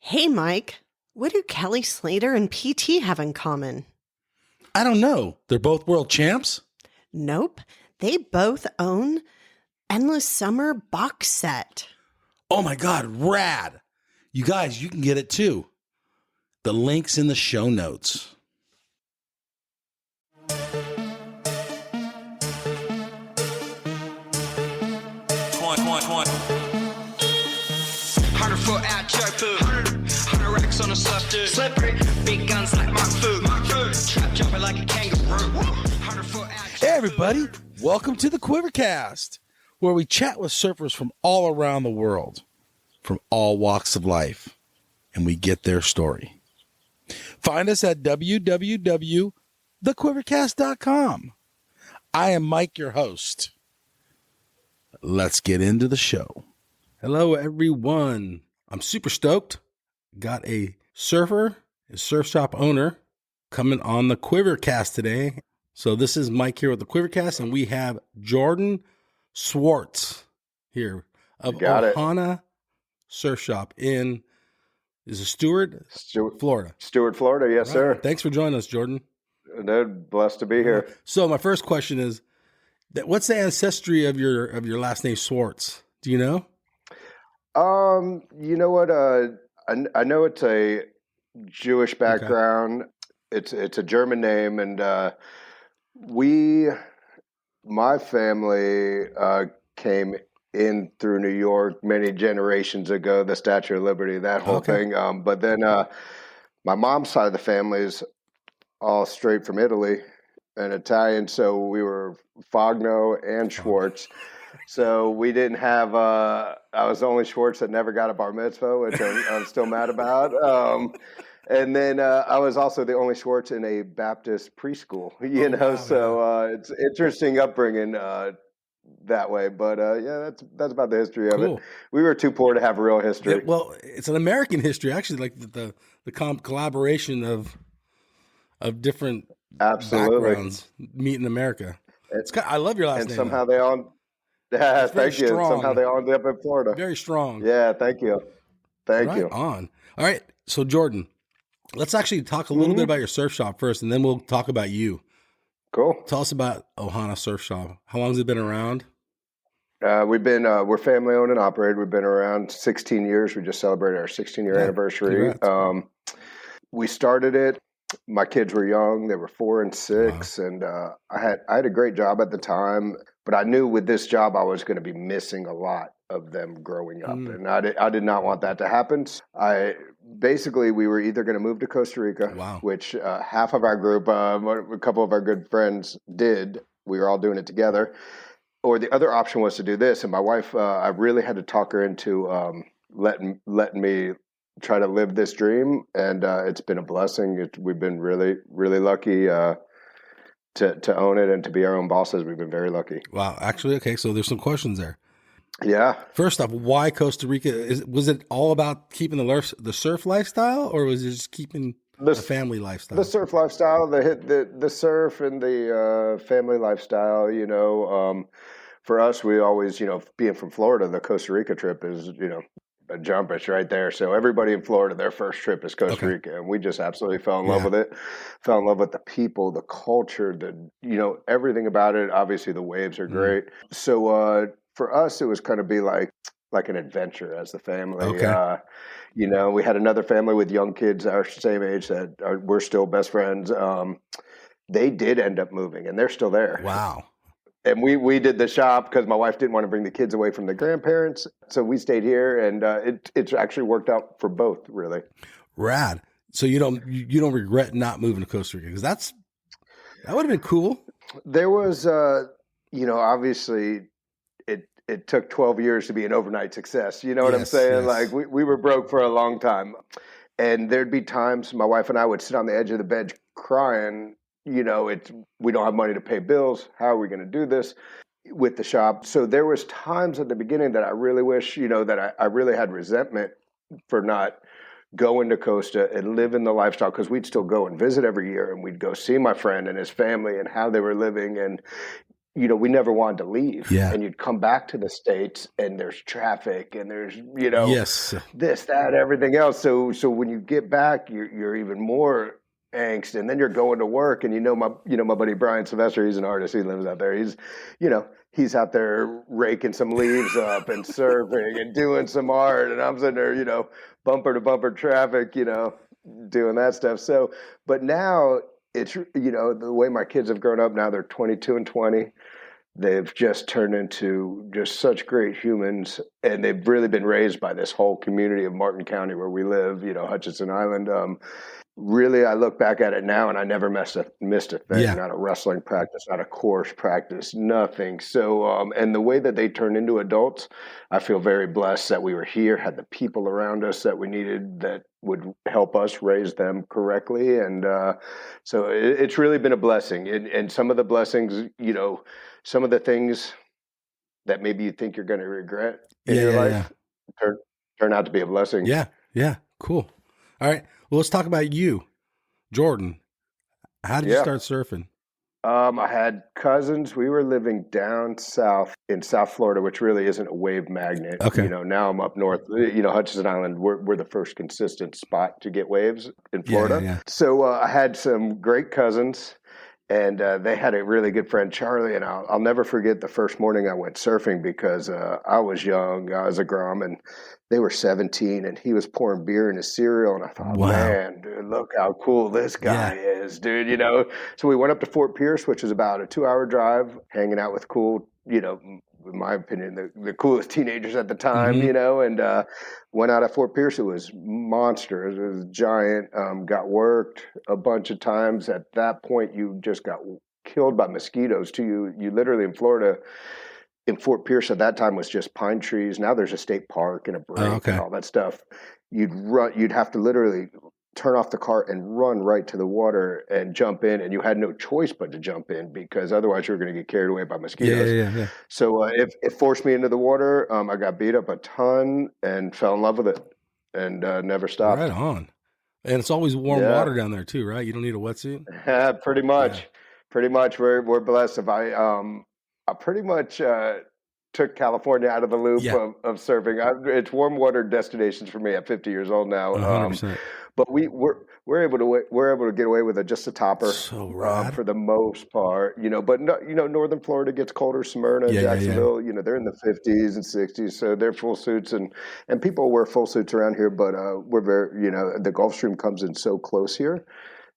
Hey, Mike, what do Kelly Slater and PT have in common? I don't know. They're both world champs? Nope, they both own Endless Summer box set. Oh my God, rad. You guys, you can get it too. The link's in the show notes. On a slippery, big guns like my food. Trap jumping like a kangaroo. Hey everybody, welcome to the QuiverCast, where we chat with surfers from all around the world, from all walks of life, and we get their story. Find us at www.thequivercast.com. I am Mike, your host. Let's get into the show. Hello everyone. I'm super stoked. Got a surfer, a surf shop owner coming on the QuiverCast today. So this is Mike here with the QuiverCast, and we have Jordan Schwartz here of Ohana Surf Shop is it Stewart, Florida? Stewart, Florida. Yes, sir. Thanks for joining us, Jordan. Blessed to be here. So my first question is, what's the ancestry of your last name, Schwartz? Do you know? You know what? I know it's a Jewish background. Okay. It's a German name, and my family came in through New York many generations ago. The Statue of Liberty, that whole thing. But then my mom's side of the family is all straight from Italy and Italian, so we were Fogno and Schwartz. So we didn't have, I was the only Schwartz that never got a bar mitzvah, which I'm still mad about. And then I was also the only Schwartz in a Baptist preschool, so it's interesting upbringing that way. But yeah, that's about the history of it. We were too poor to have real history. Yeah, well, it's an American history, actually, like the collaboration of different backgrounds meet in America. I love your last name. And somehow they all... Yeah, thank you. Somehow they all ended up in Florida. Very strong. Yeah, thank you. Thank you. On. All right. So, Jordan, let's actually talk a little bit about your surf shop first, and then we'll talk about you. Cool. Tell us about Ohana Surf Shop. How long has it been around? We're family owned and operated. We've been around 16 years. We just celebrated our 16-year anniversary. We started it. My kids were young. They were 4 and 6, and I had a great job at the time. But I knew with this job I was going to be missing a lot of them growing up, and I did not want that to happen. We were either going to move to Costa Rica, which half of our group, a couple of our good friends did. We were all doing it together. Or the other option was to do this, and my wife, I really had to talk her into letting me try to live this dream, and it's been a blessing. We've been really, really lucky to own it and to be our own bosses. We've been very lucky. Wow. Actually, okay, so there's some questions there. Yeah. First off, why Costa Rica? Was it all about keeping the surf lifestyle, or was it just keeping the family lifestyle? The surf lifestyle, the surf and the family lifestyle. For us, we always, being from Florida, the Costa Rica trip is, a jump. It's right there. So everybody in Florida, their first trip is Costa Rica, and we just absolutely fell in love with it. Fell in love with the people, the culture, everything about it. Obviously, the waves are great. So for us, it was kind of be like an adventure as the family. Okay. We had another family with young kids our same age that we're still best friends. They did end up moving, and they're still there. Wow. And we did the shop because my wife didn't want to bring the kids away from the grandparents. So we stayed here, and it's actually worked out for both, really. Rad. So you don't regret not moving to Costa Rica, because that would have been cool. There was, obviously it took 12 years to be an overnight success. You know what I'm saying? Yes. Like we were broke for a long time, and there'd be times my wife and I would sit on the edge of the bed crying. We don't have money to pay bills. How are we going to do this with the shop? So there was times at the beginning that I really wish, that I really had resentment for not going to Costa and living the lifestyle, because we'd still go and visit every year, and we'd go see my friend and his family and how they were living. And we never wanted to leave. Yeah. And you'd come back to the States and there's traffic and there's, Yes. this, that, everything else. So when you get back, you're even more angst, and then you're going to work, and my buddy Brian Sylvester, he's an artist. He lives out there. He's out there raking some leaves up and surfing and doing some art, and I'm sitting there, bumper to bumper traffic, doing that stuff. So, but now it's, the way my kids have grown up now, they're 22 and 20. They've just turned into just such great humans, and they've really been raised by this whole community of Martin County where we live, Hutchinson Island. Really, I look back at it now, and I never missed a thing. Yeah. Not a wrestling practice, not a course practice, nothing. So, and the way that they turn into adults, I feel very blessed that we were here, had the people around us that we needed that would help us raise them correctly. And so it's really been a blessing. And some of the blessings, some of the things that maybe you think you're going to regret in your life turn out to be a blessing. Yeah. Yeah. Cool. All right. Well, let's talk about you, Jordan. How did you start surfing? I had cousins. We were living down south in South Florida, which really isn't a wave magnet. Okay. Now I'm up north. Hutchinson Island, we're the first consistent spot to get waves in Florida. Yeah. So I had some great cousins, and they had a really good friend, Charlie. And I'll never forget the first morning I went surfing because I was young. I was a grum, and they were 17, and he was pouring beer in his cereal. And I thought, wow, man, dude, look how cool this guy is, dude. So we went up to Fort Pierce, which is about a 2-hour drive, hanging out with cool, in my opinion, the coolest teenagers at the time, and went out at Fort Pierce. It was monster. It was giant. Got worked a bunch of times. At that point, you just got killed by mosquitoes too. You literally in Florida, in Fort Pierce at that time was just pine trees. Now there's a state park and a break and all that stuff. You'd have to literally turn off the car and run right to the water and jump in, and you had no choice but to jump in because otherwise you were going to get carried away by mosquitoes. Yeah. So it forced me into the water. I got beat up a ton and fell in love with it and never stopped. Right on. And it's always warm water down there too, right? You don't need a wetsuit? Pretty much. Yeah. Pretty much. We're blessed. If I pretty much took California out of the loop of surfing. It's warm water destinations for me at 50 years old now. 100%. But we're able to get away with just a topper for the most part. But Northern Florida gets colder. Smyrna, Jacksonville, they're in the 50s and 60s, so they're full suits and people wear full suits around here. But we're very the Gulf Stream comes in so close here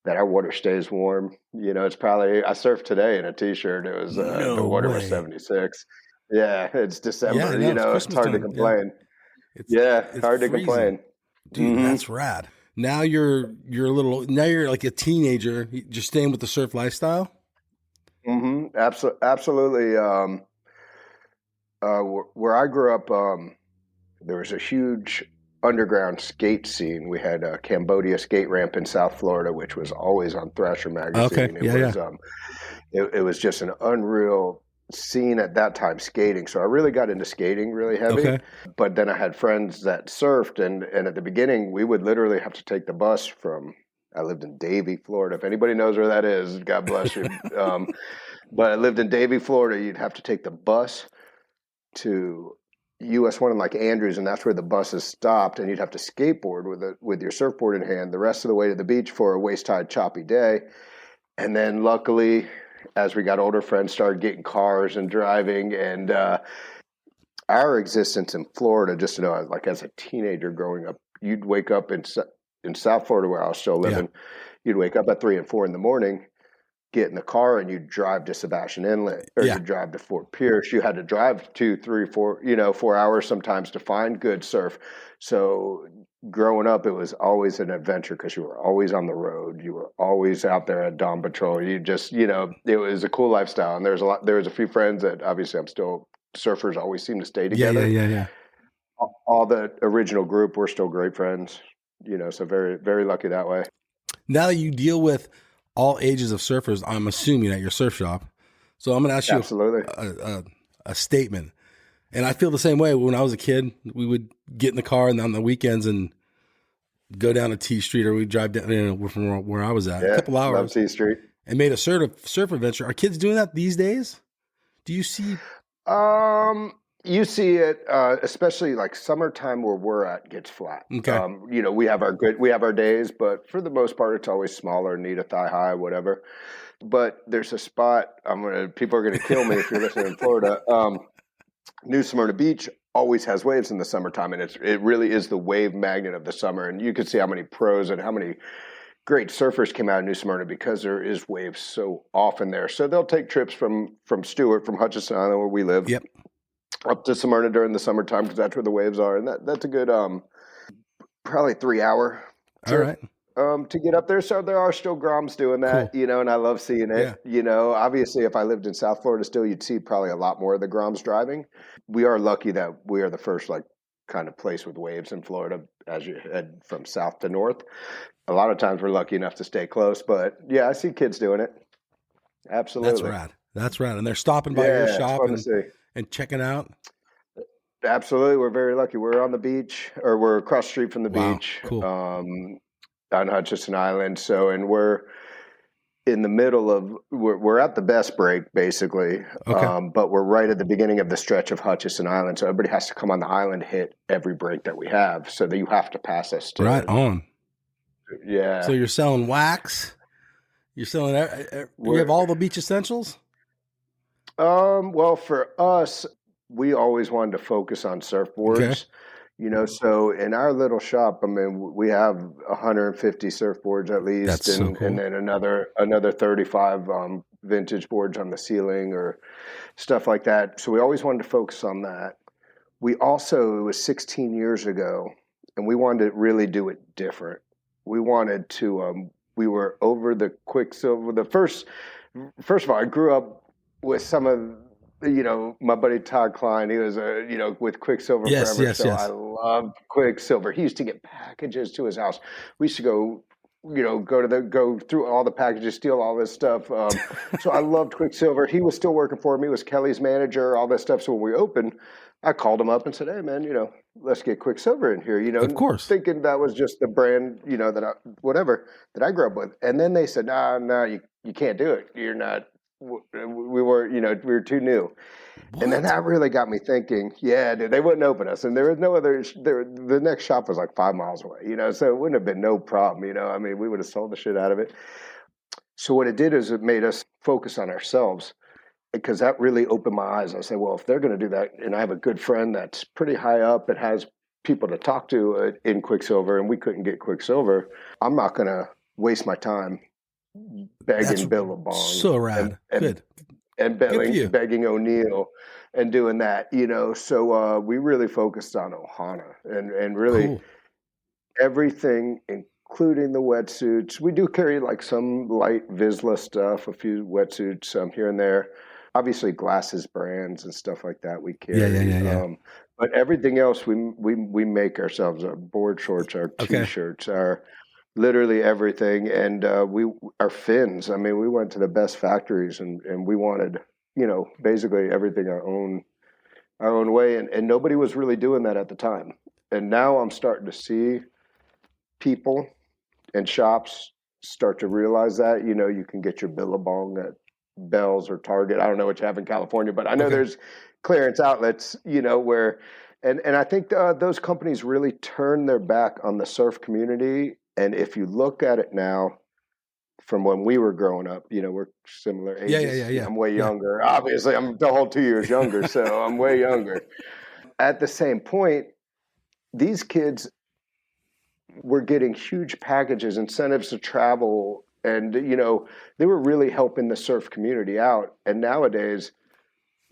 that our water stays warm. It's probably, I surfed today in a t-shirt. It was, the water was 76. Yeah. It's December, it's hard to complain. It's hard to complain. Dude, that's rad. Now you're like a teenager, just staying with the surf lifestyle. Absolutely. Where I grew up, there was a huge underground skate scene. We had a Cambodia skate ramp in South Florida, which was always on Thrasher magazine. It was just an unreal scene at that time, skating. So I really got into skating really heavy. But then I had friends that surfed, and at the beginning we would literally have to take the bus from, I lived in Davie, Florida. If anybody knows where that is, God bless you. But I lived in Davie, Florida. You'd have to take the bus to US 1 in like Andrews, and that's where the buses stopped, and you'd have to skateboard with your surfboard in hand the rest of the way to the beach for a waist-high choppy day. And then luckily, as we got older, friends started getting cars and driving, and our existence in Florida, just to know, like as a teenager growing up, you'd wake up in South Florida where I was still living, you'd wake up at 3 and 4 in the morning, get in the car, and you'd drive to Sebastian Inlet, or you'd drive to Fort Pierce. You had to drive 2, 3, 4, 4 hours sometimes to find good surf. So growing up, it was always an adventure because you were always on the road. You were always out there at dawn patrol. You just, it was a cool lifestyle. And there was a few friends that obviously I'm still, surfers always seem to stay together. Yeah. All the original group, we're still great friends, so very, very lucky that way. Now that you deal with all ages of surfers, I'm assuming at your surf shop. So I'm going to ask you a statement. And I feel the same way. When I was a kid, we would get in the car and on the weekends and go down to T Street, or we'd drive down from where I was at, a couple hours. T Street. And made a surf adventure. Are kids doing that these days? Do you see? You see it, especially like summertime where we're at gets flat. Okay. We have our days, but for the most part, it's always smaller, need a thigh high, whatever. But there's a spot. People are gonna kill me if you're listening in Florida. New Smyrna Beach always has waves in the summertime, and it really is the wave magnet of the summer. And you can see how many pros and how many great surfers came out of New Smyrna because there is waves so often there. So they'll take trips from Stewart, from Hutchinson Island, where we live, Yep. up to Smyrna during the summertime because that's where the waves are, and that's a good probably 3 hour All trip. right. To get up there. So there are still Groms doing that, Cool. and I love seeing it. Obviously if I lived in South Florida still, you'd see probably a lot more of the Groms driving. We are lucky that we are the first like kind of place with waves in Florida as you head from south to north. A lot of times we're lucky enough to stay close, but yeah, I see kids doing it. Absolutely. That's rad. And they're stopping by your shop and checking out. Absolutely. We're very lucky. We're on the beach, or we're across the street from the beach. Cool. On Hutchinson Island. And we're in the middle of, we're at the best break basically. Okay. But we're right at the beginning of the stretch of Hutchinson Island. So everybody has to come on the island, hit every break that we have. So that you have to pass us. Right on. Yeah. So you're selling wax. You're selling, you have all the beach essentials? Well, for us, we always wanted to focus on surfboards. Okay. So in our little shop, I mean, we have 150 surfboards at least, That's so cool. And then another 35 vintage boards on the ceiling or stuff like that. So we always wanted to focus on that. It was 16 years ago, and we wanted to really do it different. We wanted to, we were over the Quicksilver. First of all, I grew up with some of, my buddy Todd Klein. He was with Quicksilver forever. Yes. I loved Quicksilver. He used to get packages to his house. We used to go through all the packages, steal all this stuff. So I loved Quicksilver. He was still working for me. He was Kelly's manager, all this stuff. So when we opened, I called him up and said, "Hey man, let's get Quicksilver in here." Of course. Thinking that was just the brand, that I grew up with. And then they said, "No, you can't do it. You're not." We were too new. What? And then that really got me thinking, yeah, dude, they wouldn't open us. And there was no other, the next shop was like 5 miles away, so it wouldn't have been no problem, we would have sold the shit out of it. So what it did is it made us focus on ourselves, because that really opened my eyes. I said, well, if they're going to do that, and I have a good friend that's pretty high up and has people to talk to in Quicksilver, and we couldn't get Quicksilver, I'm not going to waste my time begging Billabong. So rad. Good. And begging O'Neill and doing that, So we really focused on Ohana and really everything, including the wetsuits. We do carry like some light Vizsla stuff, a few wetsuits here and there. Obviously glasses brands and stuff like that we carry. Yeah. But everything else we make ourselves. Our board shorts, our T-shirts, our literally everything. And our fins. I mean, we went to the best factories and we wanted, basically everything our own way. And nobody was really doing that at the time. And now I'm starting to see people and shops start to realize that, you can get your Billabong at Bell's or Target. I don't know what you have in California, but I know there's clearance outlets, where, and I think those companies really turn their back on the surf community. And if you look at it now, from when we were growing up, we're similar ages. Yeah. I'm way younger. Obviously, I'm the whole 2 years younger, so I'm way younger. At the same point, these kids were getting huge packages, incentives to travel, and they were really helping the surf community out. And nowadays,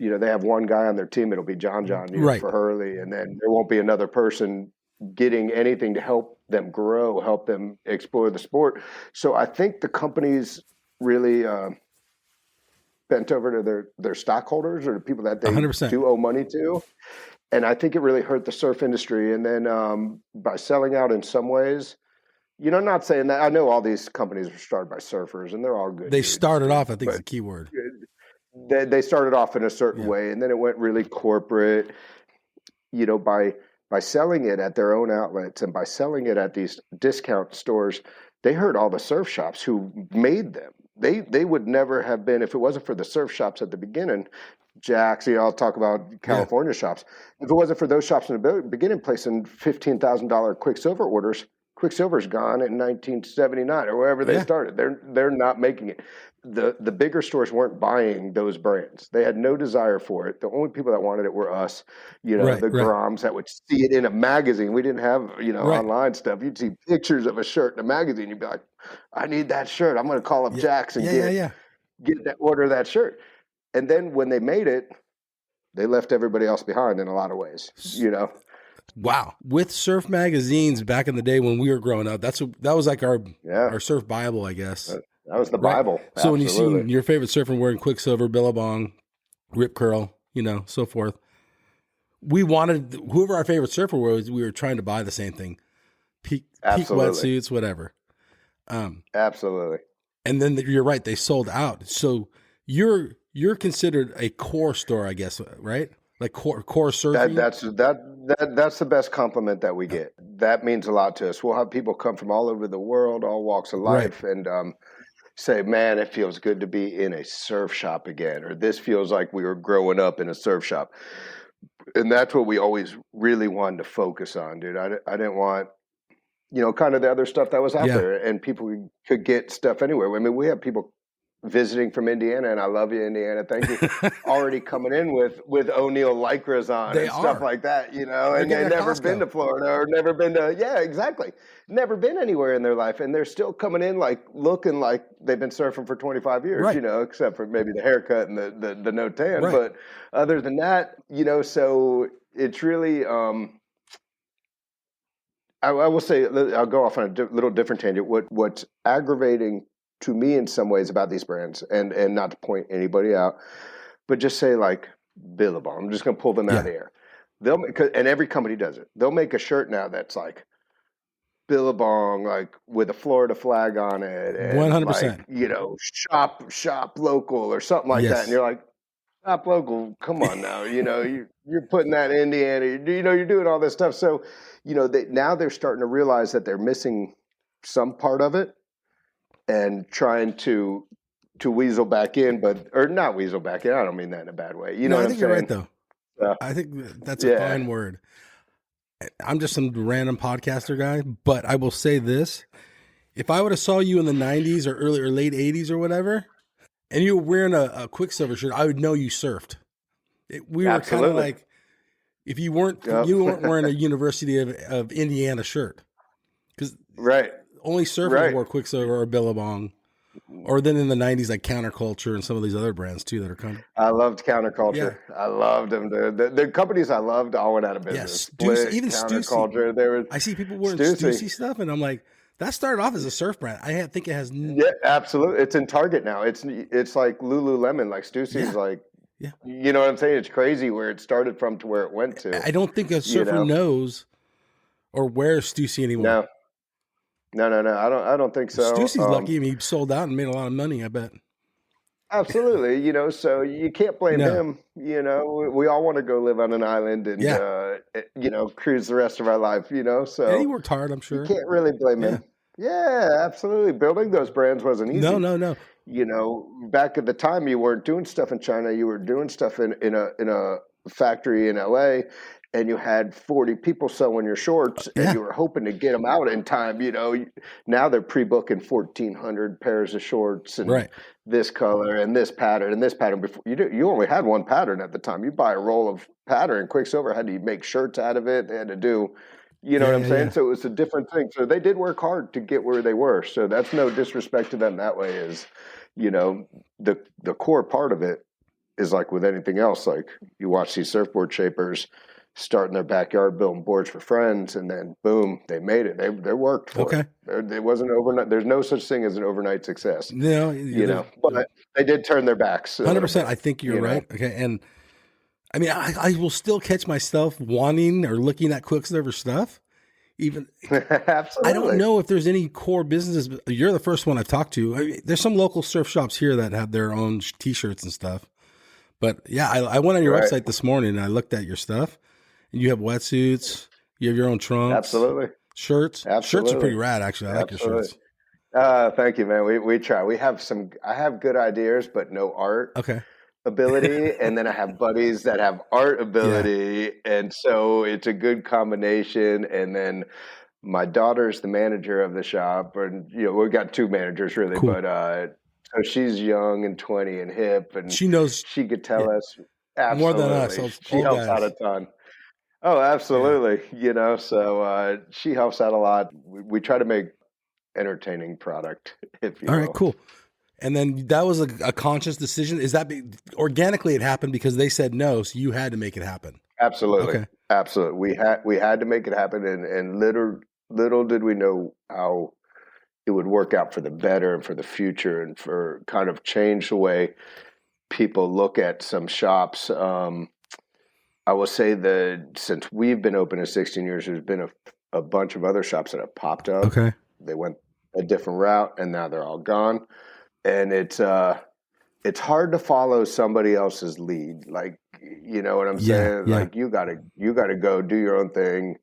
they have one guy on their team. It'll be John for Hurley, and then there won't be another person getting anything to help them grow, help them explore the sport. So I think the companies really bent over to their stockholders or the people that they 100%. do owe money to. And I think it really hurt the surf industry. And then by selling out in some ways, not saying that. I know all these companies were started by surfers and they're all good. They started off, I think is the key word. They started off in a certain way, and then it went really corporate, by selling it at their own outlets and by selling it at these discount stores. They hurt all the surf shops who made them. They would never have been, if it wasn't for the surf shops at the beginning, Jack's. I'll talk about California shops. If it wasn't for those shops in the beginning placing $15,000 Quicksilver orders, Quicksilver's gone in 1979 or wherever they started. They're not making it. The bigger stores weren't buying those brands. They had no desire for it. The only people that wanted it were us, the Groms that would see it in a magazine. We didn't have, online stuff. You'd see pictures of a shirt in a magazine. You'd be like, I need that shirt. I'm going to call up Jack's and get that order that shirt. And then when they made it, they left everybody else behind in a lot of ways, Wow. With surf magazines back in the day when we were growing up, that was like our surf Bible, I guess. That was the Bible. So when you see your favorite surfer wearing Quicksilver, Billabong, Rip Curl, so forth, we wanted, whoever our favorite surfer was, we were trying to buy the same thing. Peak wetsuits, whatever. Absolutely. And then you're right, they sold out. So you're considered a core store, I guess, right? Like core surfing. That's the best compliment that we get. That means a lot to us. We'll have people come from all over the world, all walks of life, and say, "Man, it feels good to be in a surf shop again," or "This feels like we were growing up in a surf shop." And that's what we always really wanted to focus on, dude. I didn't want, kind of the other stuff that was out there, and people could get stuff anywhere. I mean, we have people visiting from Indiana, and I love you, Indiana. Thank you. Already coming in with O'Neill Lycras on stuff like that, and they've never been to Florida or never been to, exactly. Never been anywhere in their life. And they're still coming in looking like they've been surfing for 25 years, except for maybe the haircut and the no tan. Right. But other than that, so it's really, I will say, I'll go off on a little different tangent. What's aggravating to me in some ways about these brands, and not to point anybody out, but just say like Billabong. I'm just going to pull them out of the air. And every company does it. They'll make a shirt now that's like Billabong, like with a Florida flag on it, and 100%. Shop local or something like that. And you're like, shop local. Come on now, you're putting that in Indiana. You're doing all this stuff. So, now they're starting to realize that they're missing some part of it. And trying to weasel back in, or not weasel back in. I don't mean that in a bad way. I think you're right, though. I think that's a fine word. I'm just some random podcaster guy, but I will say this: if I would have saw you in the '90s or early or late '80s or whatever, and you were wearing a Quicksilver shirt, I would know you surfed. We were kind of like, if you weren't wearing a University of Indiana shirt, because only surfers wore Quicksilver or Billabong, or then in the '90s like Counterculture and some of these other brands too that are coming. I loved Counterculture. Yeah. I loved them. The companies I loved all went out of business. Even Stussy. I see people wearing Stussy stuff, and I'm like, that started off as a surf brand. I think it has. Yeah, absolutely. It's in Target now. It's like Lululemon. Like Stussy's like. Yeah. You know what I'm saying? It's crazy where it started from to where it went to. I don't think a surfer knows or wears Stussy anymore. No. I don't think so. Stussy's lucky. I mean, he sold out and made a lot of money, I bet. Absolutely. So you can't blame him. We all want to go live on an island and, cruise the rest of our life, so. And he worked hard, I'm sure. You can't really blame him. Yeah, absolutely. Building those brands wasn't easy. No. Back at the time, you weren't doing stuff in China. You were doing stuff in a factory in LA. And you had 40 people sewing your shorts, and you were hoping to get them out in time. Now they're pre-booking 1,400 pairs of shorts and this color and this pattern and this pattern. Before you only had one pattern at the time. You buy a roll of pattern. Quicksilver had to make shirts out of it. They had to do, what I'm saying? So it was a different thing. So they did work hard to get where they were. So that's no disrespect to them that way. Is the core part of it is like with anything else. Like you watch these surfboard shapers start in their backyard building boards for friends, and then boom, they made it. They worked for it. It wasn't overnight. There's no such thing as an overnight success. But they did turn their backs. 100%. I think you're right. Okay, and I mean, I will still catch myself wanting or looking at Quicksilver stuff. Even absolutely. I don't know if there's any core businesses. You're the first one I've talked to. I mean, there's some local surf shops here that have their own T-shirts and stuff. But yeah, I went on your website this morning and I looked at your stuff. And you have wetsuits. You have your own trunks. Absolutely. Shirts. Absolutely. Shirts are pretty rad, actually. I like your shirts. Thank you, man. We try. I have good ideas, but no art. Okay. ability, and then I have buddies that have art ability, and so it's a good combination. And then my daughter's the manager of the shop, and we got two managers really, Cool. but so she's young and 20 and hip, and She knows she could tell us more than us. absolutely. Old She helps guys. out a ton. Oh, absolutely. So she helps out a lot. We try to make entertaining product, if you will. All right, cool. And then that was a conscious decision. Is that organically it happened because they said no, so you had to make it happen? Absolutely. Okay. Absolutely. We had to make it happen, and little did we know how it would work out for the better and for the future and for kind of change the way people look at some shops. I will say that since we've been open in 16 years, there's been a bunch of other shops that have popped up. Okay. They went a different route, and now they're all gone. And it's hard to follow somebody else's lead. Like, you know what I'm saying? Yeah. Like you gotta go do your own thing,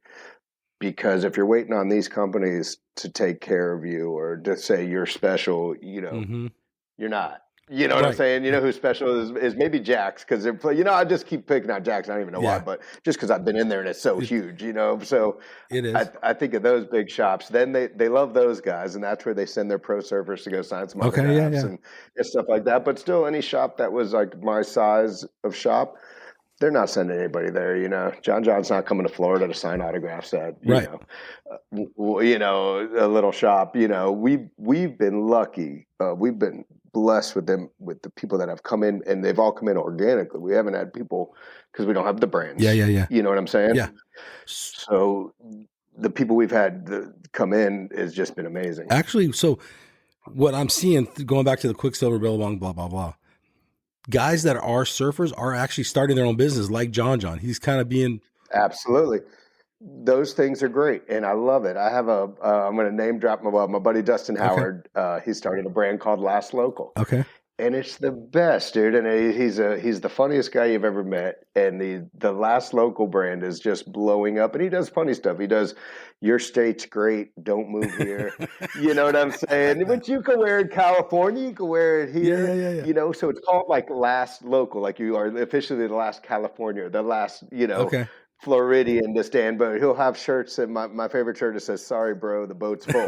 because if you're waiting on these companies to take care of you or to say you're special, you're not. You know what I'm saying? You know who's special is maybe Jack's, because I just keep picking out Jack's. I don't even know why, but just because I've been in there and it's so huge, So it is. I think of those big shops. Then they love those guys, and that's where they send their pro surfers to go sign some autographs and stuff like that. But still, any shop that was like my size of shop, they're not sending anybody there. John John's not coming to Florida to sign autographs at a little shop. We've been lucky. We've been blessed with the people that have come in, and they've all come in organically. We haven't had people because we don't have the brands. Yeah. You know what I'm saying? Yeah. So the people we've had come in has just been amazing. Actually, so what I'm seeing, going back to the Quicksilver, Billabong, blah, blah, blah, guys that are surfers are actually starting their own business, like John. He's kind of being... Absolutely. Those things are great, and I love it. I have I'm going to name drop my buddy Dustin Howard. He started a brand called Last Local. Okay. And it's the best, dude. And he's the funniest guy you've ever met. And the Last Local brand is just blowing up. And he does funny stuff. He does, your state's great, don't move here. You know what I'm saying? Which you can wear in California, you can wear it here. Yeah. So it's called like Last Local, like you are officially the last California, the last, Floridian to stand, but he'll have shirts, and my favorite shirt that says, "Sorry, bro, the boat's full."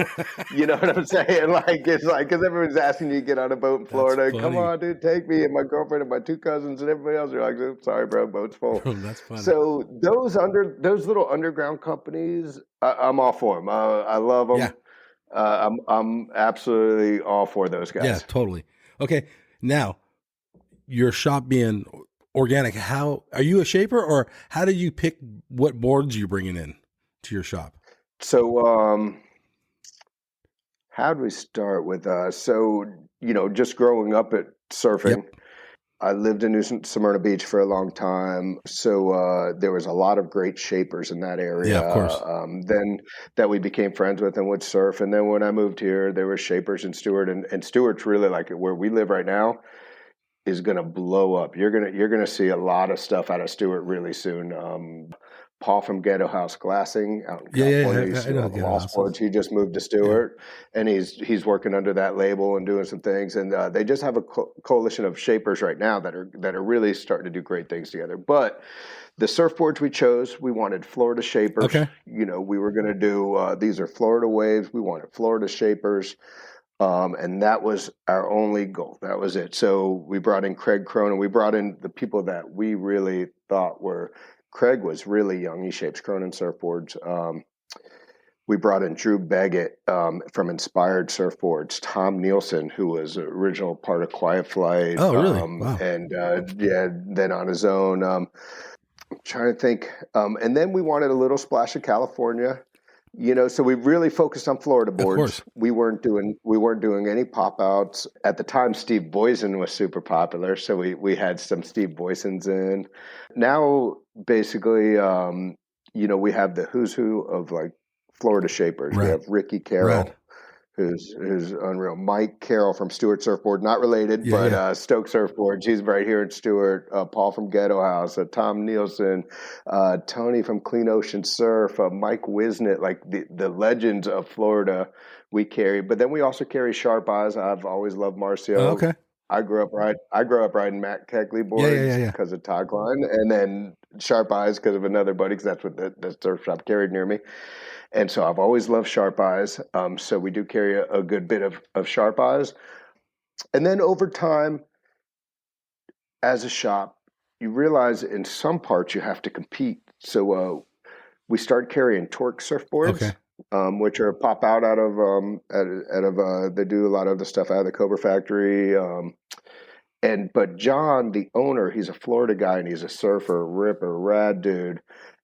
You know what I'm saying? Like, it's like, because everyone's asking you to get on a boat in Florida. Come on, dude, take me and my girlfriend and my two cousins and everybody else. You're like, "Sorry, bro, boat's full." That's funny. So those little underground companies, I'm all for them. I love them. Yeah. I'm absolutely all for those guys. Yeah, totally. Okay, now your shop being organic, how are you a shaper, or how do you pick what boards you're bringing in to your shop? So how do we start with just growing up at surfing. I lived in New Smyrna Beach for a long time, so there was a lot of great shapers in that area. Yeah, of course. Then that we became friends with and would surf, and then when I moved here, there were shapers in Stewart, and Stewart's really like where we live right now is going to blow up. You're gonna see a lot of stuff out of Stewart really soon. Paul from Ghetto House Glassing out in California. I know Ghetto House. He just moved to Stewart, and he's working under that label and doing some things. And they just have a coalition of shapers right now that are really starting to do great things together. But the surfboards we chose, we wanted Florida shapers. Okay. We were going to do these are Florida waves. We wanted Florida shapers. And that was our only goal. That was it. So we brought in Craig Cronin. We brought in the people that we really thought were. Craig was really young. He shapes Cronin surfboards. We brought in Drew Beggett from Inspired Surfboards. Tom Nielsen, who was an original part of Quiet Flight. Oh, really? Wow. And then on his own. I'm trying to think. And then we wanted a little splash of California. So we really focused on Florida boards. We weren't doing any pop outs at the time. Steve Boysen was super popular, so we had some Steve Boysens in. Now, basically, we have the who's who of like Florida shapers. Right. We have Ricky Carroll, who's unreal. Mike Carroll from Stewart Surfboard, not related, but Stoke Surfboards. He's right here in Stewart. Paul from Ghetto House. Tom Nielsen, Tony from Clean Ocean Surf, Mike Wisnett, like the legends of Florida we carry. But then we also carry Sharp Eyes. I've always loved Marcio. Oh, okay. I grew up riding Matt Kegley boards Yeah. because of Todd Klein, and then Sharp Eyes because of another buddy, because that's what the surf shop carried near me. And so I've always loved Sharp Eyes. So we do carry a good bit of Sharp Eyes. And then over time, as a shop, you realize in some parts you have to compete. So we start carrying Torque surfboards, which are pop out of they do a lot of the stuff out of the Cobra factory. But John, the owner, he's a Florida guy and he's a surfer, ripper, rad dude.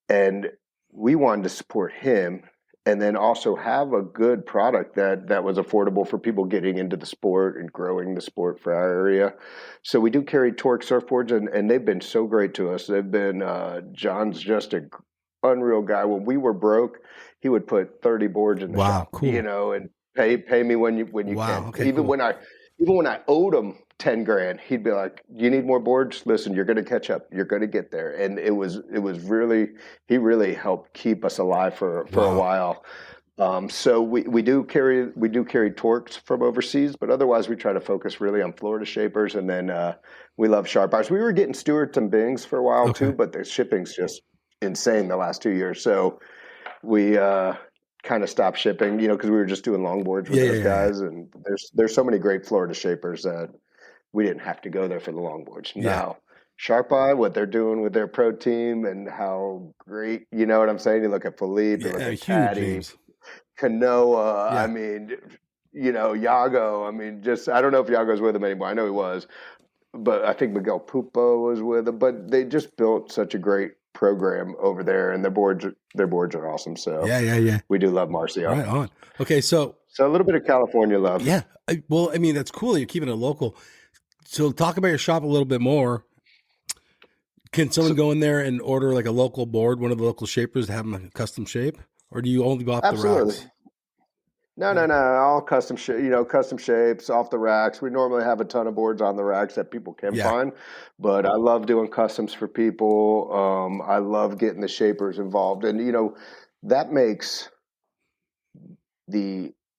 And we wanted to support him and then also have a good product that was affordable for people getting into the sport and growing the sport for our area. So we do carry Torque surfboards, and they've been so great to us. They've been John's just a unreal guy. When we were broke, he would put 30 boards in the shop, cool. And pay me when you can. Okay, even when I owed him $10,000, he'd be like, "You need more boards? Listen, you're going to catch up. You're going to get there." And it was really, he really helped keep us alive for a while. So we do carry Torques from overseas, but otherwise we try to focus really on Florida shapers, and then we love Sharp Eyes. We were getting Stewart's and Bings for a while too, but the shipping's just insane the last 2 years. So we kind of stopped shipping, because we were just doing longboards with those guys, and there's so many great Florida shapers that we didn't have to go there for the longboards. Now, Sharp Eye, what they're doing with their pro team and how great, you know what I'm saying? You look at Philippe, you look at Patty, Kanoa, I mean, Yago, I mean, I don't know if Yago's with him anymore. I know he was, but I think Miguel Pupo was with him, but they just built such a great program over there, and their boards are awesome. So we do love Marcio. Right on. Okay, so a little bit of California love. Yeah, well, I mean, that's cool that you're keeping it local. So talk about your shop a little bit more. Can someone go in there and order like a local board, one of the local shapers, to have them a custom shape, or do you only go off the racks? No, all custom shapes off the racks. We normally have a ton of boards on the racks that people can find, but I love doing customs for people. I love getting the shapers involved, and that makes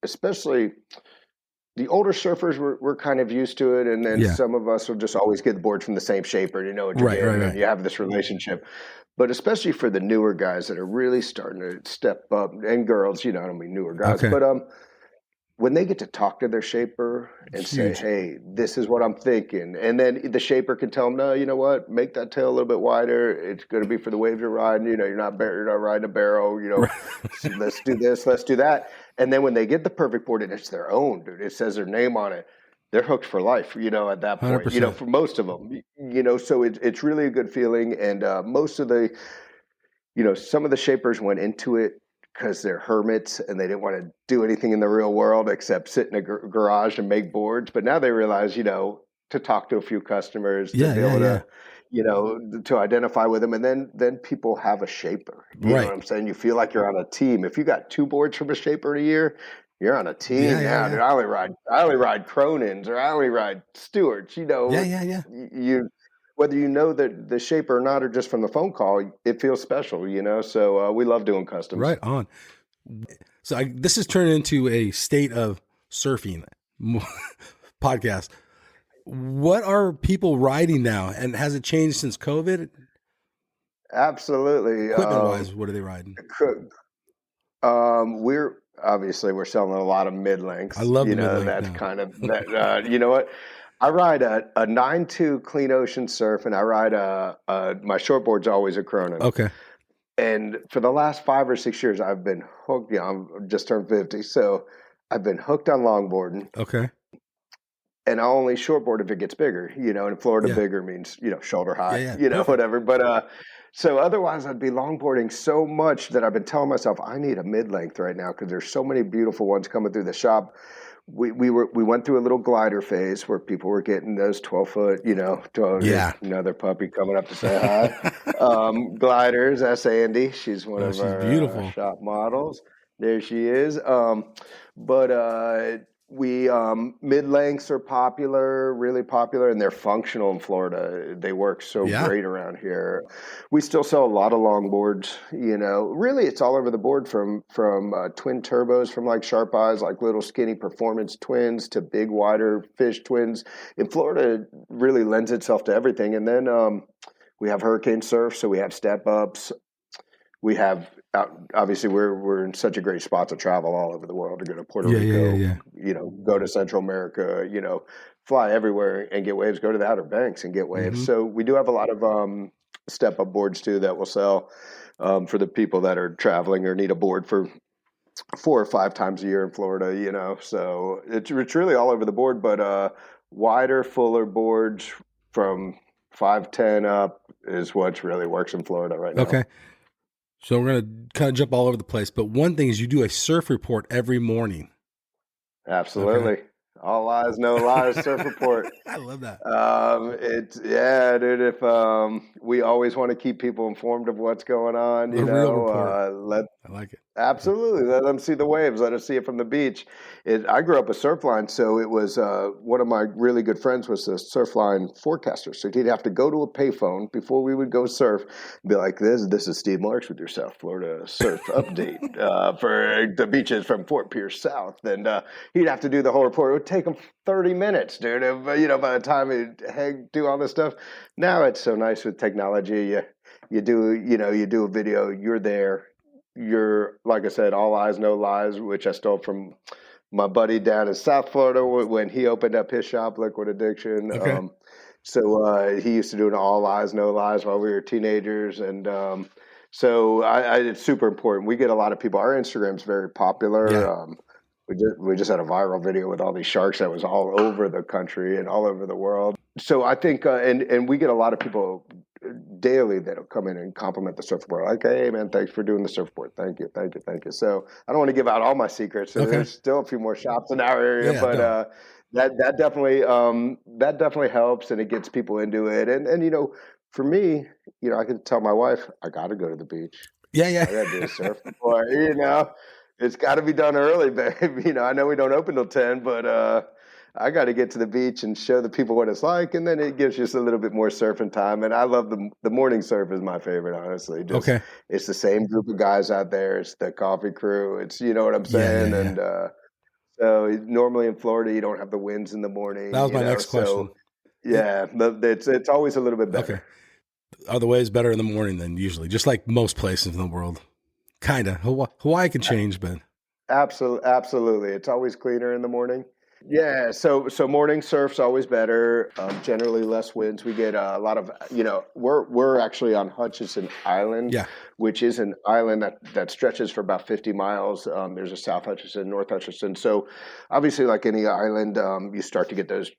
especially the older surfers we're kind of used to it, and then some of us will just always get the board from the same shaper. You know what you're getting, and you have this relationship. But especially for the newer guys that are really starting to step up, and girls, I don't mean newer guys, but when they get to talk to their shaper and say, "Hey, this is what I'm thinking," and then the shaper can tell them, "No, you know what? Make that tail a little bit wider. It's going to be for the wave you're riding. You're not riding a barrel. So let's do this, let's do that." And then when they get the perfect board and it's their own, dude, it says their name on it. They're hooked for life, at that point, 100%. For most of them, so it's really a good feeling. And most of the, some of the shapers went into it because they're hermits and they didn't want to do anything in the real world except sit in a garage and make boards. But now they realize, to talk to a few customers, to be able to, to identify with them. And then people have a shaper. You know what I'm saying? You feel like you're on a team. If you got 2 boards from a shaper in a year, you're on a team now. Dude, I only ride Cronin's, or I only ride Stewart's. You whether that the shaper or not, or just from the phone call, it feels special. So we love doing customs. Right on. So this has turned into a state of surfing podcast. What are people riding now, and has it changed since COVID? Absolutely. Equipment wise, what are they riding? We're selling a lot of mid lengths. I love the mid-length that's now. kind of that. You know what? I ride a 9.2 Clean Ocean Surf, and I ride my shortboard's always a Cronin. Okay. And for the last 5 or 6 years, I've been hooked. I'm just turned 50, so I've been hooked on longboarding. Okay. And I only shortboard if it gets bigger. And in Florida, bigger means shoulder high. Whatever. But so otherwise, I'd be longboarding so much that I've been telling myself I need a mid length right now because there's so many beautiful ones coming through the shop. We went through a little glider phase where people were getting those 12-foot, another puppy coming up to say hi. Gliders. That's Andy. She's one of our beautiful shop models. There she is. But We mid-lengths are popular, really popular, and they're functional in Florida. They work so great around here. We still sell a lot of longboards. Really, it's all over the board from twin turbos from like Sharp Eyes, like little skinny performance twins, to big wider fish twins. In Florida, it really lends itself to everything. And then we have hurricane surf, so we have step ups. We have obviously we're in such a great spot to travel all over the world, to go to Puerto Rico, go to Central America, fly everywhere and get waves, go to the Outer Banks and get waves. So we do have a lot of step up boards too that we'll sell for the people that are traveling or need a board for 4 or 5 times a year in Florida. So it's really all over the board, but wider, fuller boards from 5'10" up is what really works in Florida right now. Okay. So we're going to kind of jump all over the place, but one thing is you do a surf report every morning. Absolutely. Okay. All eyes, no lies, surf report. I love that. Dude, if we always want to keep people informed of what's going on, real report. I like it. Absolutely. Let them see the waves. Let us see it from the beach. I grew up with Surfline, so it was one of my really good friends was a Surfline forecaster. So he'd have to go to a payphone before we would go surf and be like, this is Steve Marks with your South Florida surf update for the beaches from Fort Pierce South. And he'd have to do the whole report. It would take him 30 minutes, dude. By the time he'd do all this stuff. Now it's so nice with technology. You do a video, you're there. You're, like I said, all eyes, no lies, which I stole from my buddy down in South Florida when he opened up his shop, Liquid Addiction. Okay. So he used to do an all eyes, no lies while we were teenagers. And so it's super important. We get a lot of people. Our Instagram's very popular. Yeah. We just had a viral video with all these sharks that was all over the country and all over the world. So I think, and we get a lot of people daily that'll come in and compliment the surfboard. Like, hey man, thanks for doing the surfboard. Thank you. So I don't want to give out all my secrets. So there's still a few more shops in our area, but that definitely helps, and it gets people into it. And for me, I can tell my wife, I got to go to the beach. Yeah. I got to do a surfboard. It's got to be done early, babe. I know we don't open till 10, but I got to get to the beach and show the people what it's like, and then it gives you just a little bit more surfing time. And I love the morning surf is my favorite, honestly. It's the same group of guys out there. It's the coffee crew. It's what I'm saying. Yeah. And so normally in Florida, you don't have the winds in the morning. That was my next question. Yeah, it's always a little bit better. Okay. Are the waves better in the morning than usually? Just like most places in the world. Kind of. Hawaii can change, but absolutely, it's always cleaner in the morning. Yeah, so morning surf's always better. Generally less winds. We get a lot of we're actually on Hutchinson Island, which is an island that stretches for about 50 miles. There's a South Hutchinson, North Hutchinson. So obviously, like any island, you start to get those.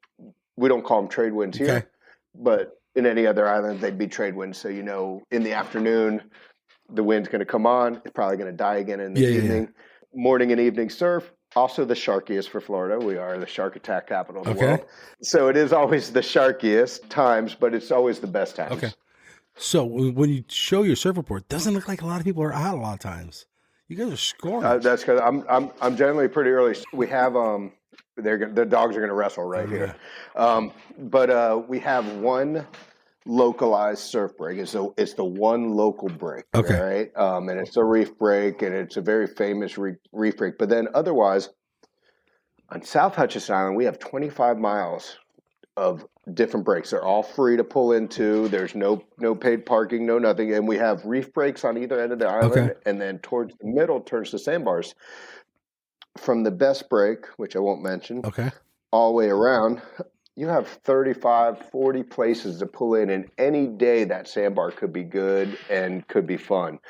We don't call them trade winds here, but in any other island, they'd be trade winds. So in the afternoon, the wind's going to come on. It's probably going to die again in the evening. Yeah. Morning and evening surf. Also the sharkiest for Florida. We are the shark attack capital of the world. So it is always the sharkiest times, but it's always the best times. Okay. So when you show your surf report, it doesn't look like a lot of people are out a lot of times. You guys are scoring. That's because I'm generally pretty early. We have the dogs are going to wrestle right here. But we have one localized surf break. It's the one local break. Okay. Right. And it's a reef break, and it's a very famous reef break. But then otherwise, on South Hutchinson Island, we have 25 miles of different breaks. They're all free to pull into. There's no paid parking, no nothing. And we have reef breaks on either end of the island. And then towards the middle turns to sandbars. From the best break, which I won't mention, all the way around, you have 35, 40 places to pull in, and any day that sandbar could be good and could be fun.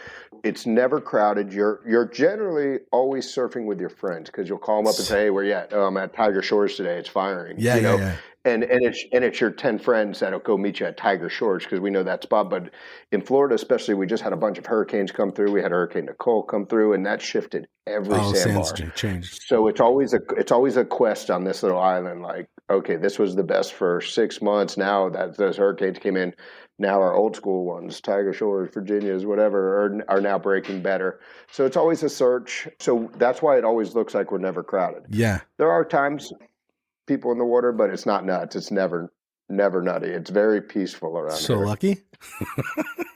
It's never crowded. You're generally always surfing with your friends because you'll call them up and say, hey, where you at? Oh, I'm at Tiger Shores today. It's firing. Yeah. And it's your 10 friends that'll go meet you at Tiger Shores because we know that spot. But in Florida, especially, we just had a bunch of hurricanes come through. We had Hurricane Nicole come through, and that shifted every sandbar. Changed. So it's always a quest on this little island. Like, okay, this was the best for 6 months. Now that those hurricanes came in, now our old school ones, Tiger Shores, Virginias, whatever, are now breaking better. So it's always a search. So that's why it always looks like we're never crowded. Yeah. There are times people in the water, but it's not nuts. It's never nutty. It's very peaceful around So here. lucky.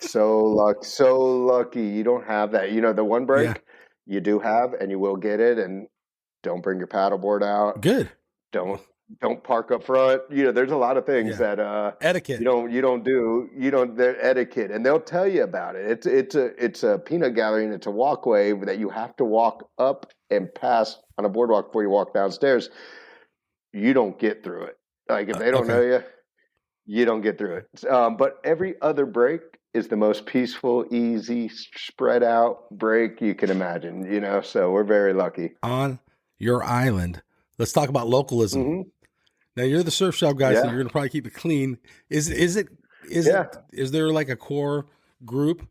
So lucky. You don't have that. You know, the one break you do have, and you will get it. And don't bring your paddleboard out. Good. Don't park up front. You know, there's a lot of things that etiquette. You don't do. They're etiquette, and they'll tell you about it. It's a peanut gallery, and it's a walkway that you have to walk up and pass on a boardwalk before you walk downstairs. You don't get through it. Like if they don't know you, you don't get through it. But every other break is the most peaceful, easy, spread out break you can imagine. You know, so we're very lucky. On your island, let's talk about localism. Mm-hmm. Now you're the surf shop guy, so you're gonna probably keep it clean. Is there like a core group?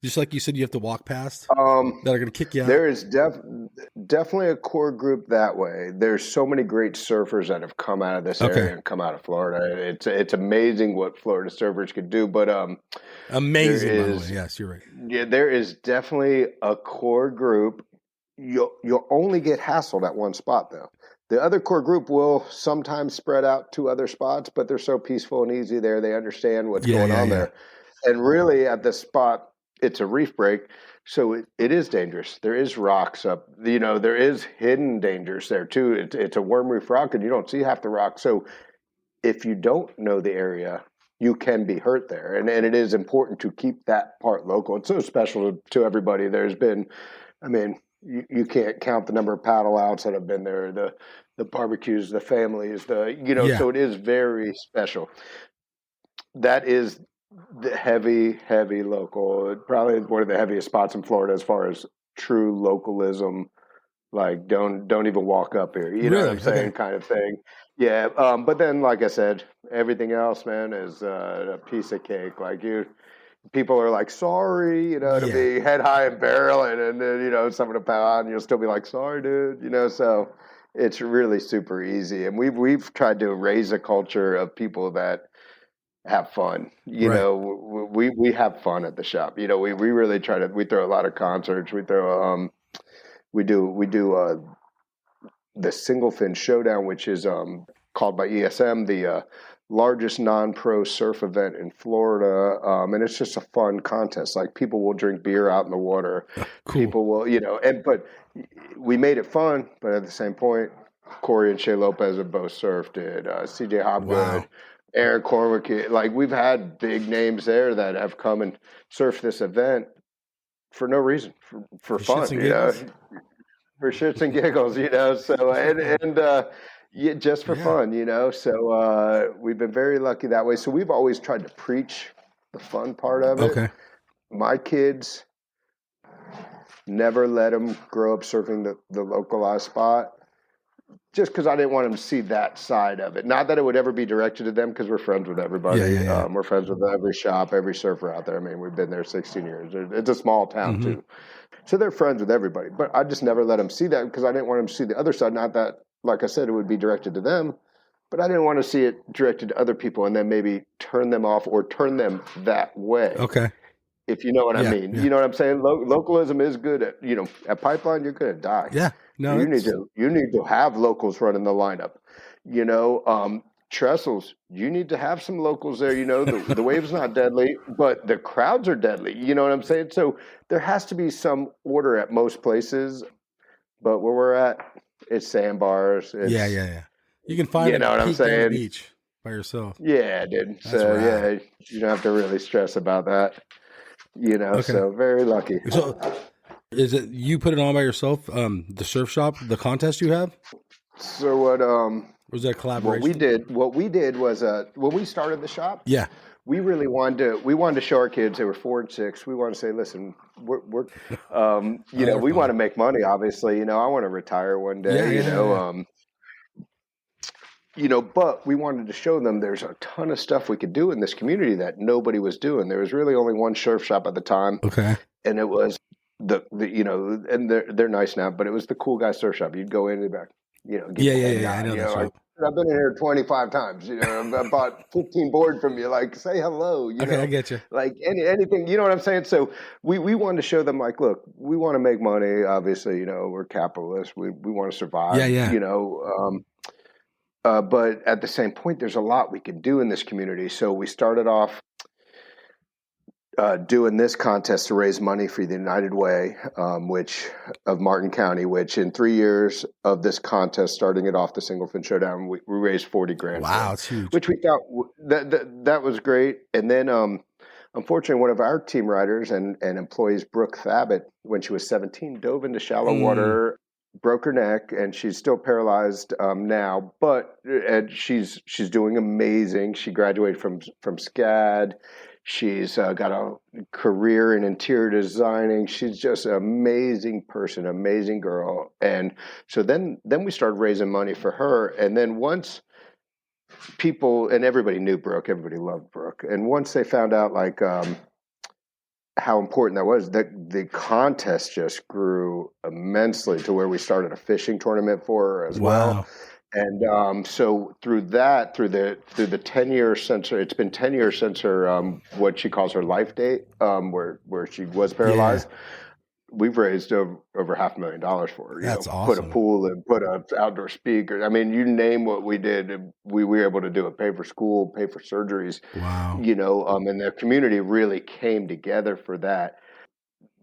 Just like you said, you have to walk past that are going to kick you out. There is definitely a core group that way. There's so many great surfers that have come out of this area and come out of Florida. It's amazing what Florida surfers could do. But amazing, by the way. Yes, you're right. Yeah, there is definitely a core group. You'll only get hassled at one spot though. The other core group will sometimes spread out to other spots, but they're so peaceful and easy there. They understand what's going on there. And really at this spot, it's a reef break, so it is dangerous. There is rocks up. You know, there is hidden dangers there too. It's a worm reef rock, and you don't see half the rock. So if you don't know the area, you can be hurt there. And it is important to keep that part local. It's so special to everybody. There's been, I mean, you can't count the number of paddle outs that have been there, the barbecues, the families, so it is very special. That is the heavy local, probably one of the heaviest spots in Florida as far as true localism. Like don't even walk up here. You know what I'm saying? Kind of thing. Yeah. But then, like I said, everything else, man, is a piece of cake. Like people are like, sorry, to be head high and barreling, and then, someone to pow out and you'll still be like, sorry, dude, so it's really super easy. And we've tried to raise a culture of people that have fun. We have fun at the shop. We really try to. We throw a lot of concerts. We throw we do the Single Fin Showdown, which is called by ESM the largest non-pro surf event in Florida, and it's just a fun contest. Like people will drink beer out in the water. Cool. People will, but we made it fun. But at the same point, Corey and Shea Lopez have both surfed it. CJ Hopgood. Aaron Cormack, like we've had big names there that have come and surfed this event for no reason, for fun, for shits and giggles, So and just for fun, So we've been very lucky that way. So we've always tried to preach the fun part of it. Okay. My kids never let them grow up surfing the localized spot. Just because I didn't want them to see that side of it. Not that it would ever be directed to them, because we're friends with everybody. We're friends with every shop, every surfer out there. I mean, we've been there 16 years. It's a small town, too. So they're friends with everybody. But I just never let them see that because I didn't want them to see the other side. Not that, like I said, it would be directed to them. But I didn't want to see it directed to other people and then maybe turn them off or turn them that way. Okay. If you know what I mean. You know what I'm saying? Localism is good at, at Pipeline, you're going to die. Yeah. No, you need to have locals running the lineup. Trestles, you need to have some locals there. The wave's not deadly, but the crowds are deadly. You know what I'm saying? So there has to be some order at most places. But where we're at, it's sandbars. Yeah. You can find what I'm saying? Beach by yourself. Yeah, dude. So you don't have to really stress about that. So very lucky. So is it you put it on by yourself? The surf shop, the contest you have? So what? Was that a collaboration? What we did was when we started the shop. Yeah. We really wanted to show our kids, they were 4 and 6. We want to say, listen, we're we want to make money. Obviously, I want to retire one day. But we wanted to show them there's a ton of stuff we could do in this community that nobody was doing. There was really only one surf shop at the time. Okay. And it was and they're nice now, but it was the cool guy surf shop. You'd go in and back, I know that shop. I've been in here 25 times. I bought 15 board from you. Like, say hello. Okay, I get you. Like anything. You know what I'm saying? So we wanted to show them, like, look, we want to make money. Obviously, we're capitalists. We want to survive. Yeah. But at the same point, there's a lot we can do in this community. So we started off doing this contest to raise money for the United Way, of Martin County, which in 3 years of this contest, starting it off the Single Fin Showdown, we raised $40,000. Wow, it's huge. Which we thought that was great. And then, unfortunately, one of our team riders and employees, Brooke Thabit, when she was 17, dove into shallow water, broke her neck, and she's still paralyzed now. But she's doing amazing. She graduated from SCAD. She's got a career in interior designing. She's just an amazing person, amazing girl. And so then we started raising money for her. And then once people, and everybody knew Brooke, everybody loved Brooke. And once they found out like how important that was, the contest just grew immensely to where we started a fishing tournament for her as well. And so through the 10 years since it's been 10 years since her what she calls her life date, where she was paralyzed, we've raised over $500,000 for her. That's awesome. Put a pool and put an outdoor speaker. I mean, you name what we did, we were able to do it. Pay for school, pay for surgeries. Wow. And the community really came together for that.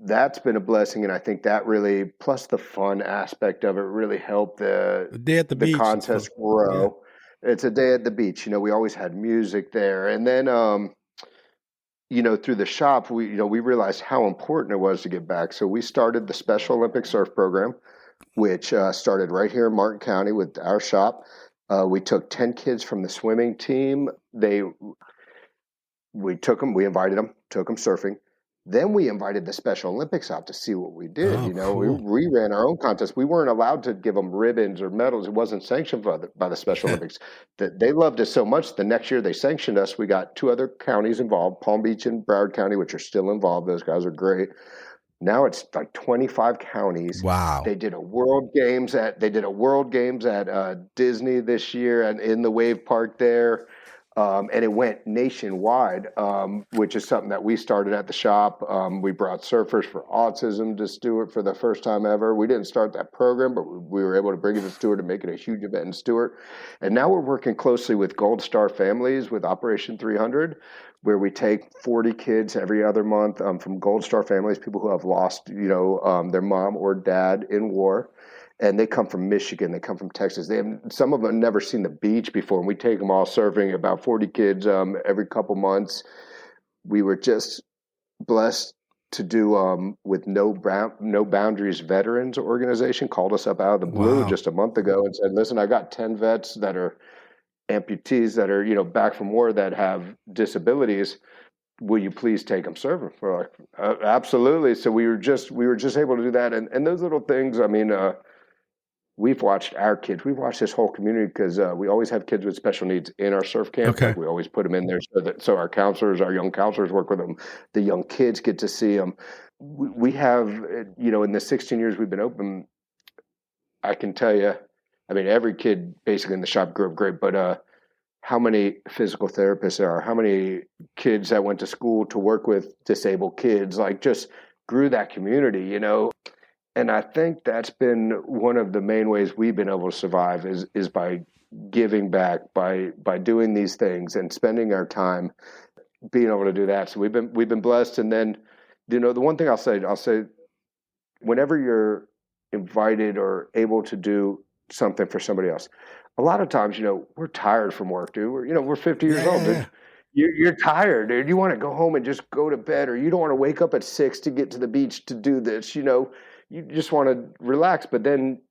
That's been a blessing, and I think that really, plus the fun aspect of it, really helped the day at the beach contest grow. Yeah. It's a day at the beach. We always had music there, and then through the shop, we realized how important it was to give back. So we started the Special Olympic Surf Program, which started right here in Martin County with our shop. We took 10 kids from the swimming team. We invited them, took them surfing. Then we invited the Special Olympics out to see what we did. Cool. We ran our own contest. We weren't allowed to give them ribbons or medals. It wasn't sanctioned by the Special Olympics. They loved us so much. The next year they sanctioned us. We got 2 other counties involved, Palm Beach and Broward County, which are still involved. Those guys are great. Now it's like 25 counties. Wow. They did a World Games at Disney this year and in the wave park there. And it went nationwide, which is something that we started at the shop. We brought Surfers for Autism to Stewart for the first time ever. We didn't start that program, but we were able to bring it to Stewart and make it a huge event in Stewart. And now we're working closely with Gold Star Families with Operation 300, where we take 40 kids every other month from Gold Star Families, people who have lost, their mom or dad in war. And they come from Michigan. They come from Texas. Some of them have never seen the beach before. And we take them all surfing, about 40 kids every couple months. We were just blessed to do with No Boundaries Veterans Organization. Called us up out of the blue just a month ago and said, listen, I got 10 vets that are amputees that are, back from war that have disabilities. Will you please take them surfing? We're like, absolutely. So we were just able to do that. And those little things, I mean, we've watched our kids. We've watched this whole community because we always have kids with special needs in our surf camp. Okay. Like we always put them in there so our young counselors work with them. The young kids get to see them. We have, in the 16 years we've been open, I can tell you, I mean, every kid basically in the shop grew up great, but how many physical therapists there are, how many kids that went to school to work with disabled kids, like just grew that community, And I think that's been one of the main ways we've been able to survive is by giving back, by doing these things and spending our time being able to do that. So we've been blessed. And then, the one thing I'll say, whenever you're invited or able to do something for somebody else, a lot of times, we're tired from work, dude. We're 50 years old, dude. You're tired, dude. You want to go home and just go to bed, or you don't want to wake up at 6 to get to the beach to do this, You just want to relax, but then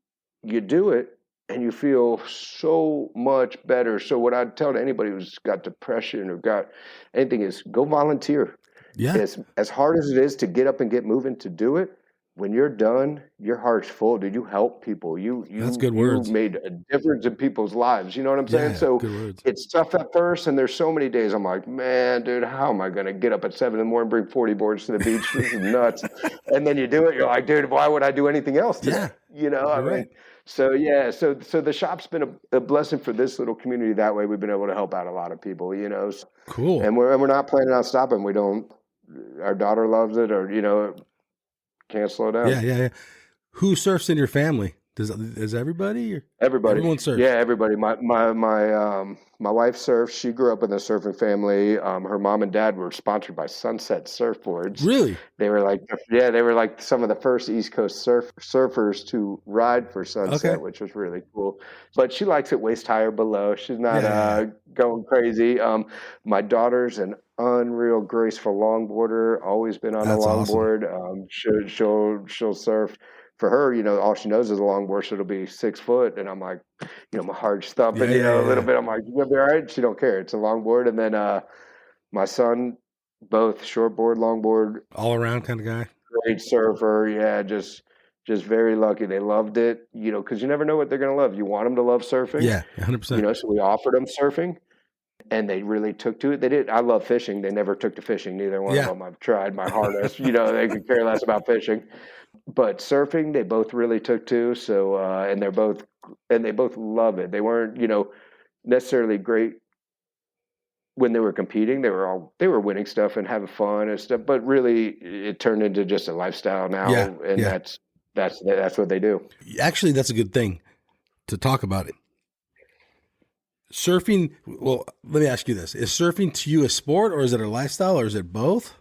you do it and you feel so much better. So what I'd tell to anybody who's got depression or got anything is go volunteer. Yeah. As hard as it is to get up and get moving to do it, when you're done, your heart's full. Did you help people? That's good words. You made a difference in people's lives. You know what I'm saying? So it's tough at first, and there's so many days I'm like, man, dude, how am I going to get up at 7 in the morning, bring 40 boards to the beach? This is nuts. And then you do it, you're like, dude, why would I do anything else today? Yeah. I mean, So yeah, so the shop's been a blessing for this little community. That way, we've been able to help out a lot of people, Cool. And we're not planning on stopping. We don't. Our daughter loves it, or can't slow down. Yeah. Who surfs in your family? Does everybody? Or Everybody. Everyone surfs. Yeah, everybody. My wife surfs. She grew up in a surfing family. Her mom and dad were sponsored by Sunset Surfboards. Really? They were like some of the first East Coast surfers to ride for Sunset, which was really cool. But she likes it waist high or below. She's not going crazy. My daughter's an unreal graceful longboarder. Always been on a longboard. Awesome. She'll surf. For her, all she knows is a longboard, so it'll be 6 foot. And I'm like, my heart's thumping, a little bit. I'm like, you'll be all right. She don't care. It's a longboard. And then my son, both shortboard, longboard, all around kind of guy. Great surfer. Yeah, just very lucky. They loved it, because you never know what they're going to love. You want them to love surfing. Yeah, 100%. So we offered them surfing, and they really took to it. They did. I love fishing. They never took to fishing. Neither one of them. I've tried my hardest. They could care less about fishing. But surfing, they both really took to. So, and they both love it. They weren't, necessarily great when they were competing. They were winning stuff and having fun and stuff. But really, it turned into just a lifestyle now, and that's what they do. Actually, that's a good thing to talk about it. Surfing. Well, let me ask you this: is surfing to you a sport, or is it a lifestyle, or is it both?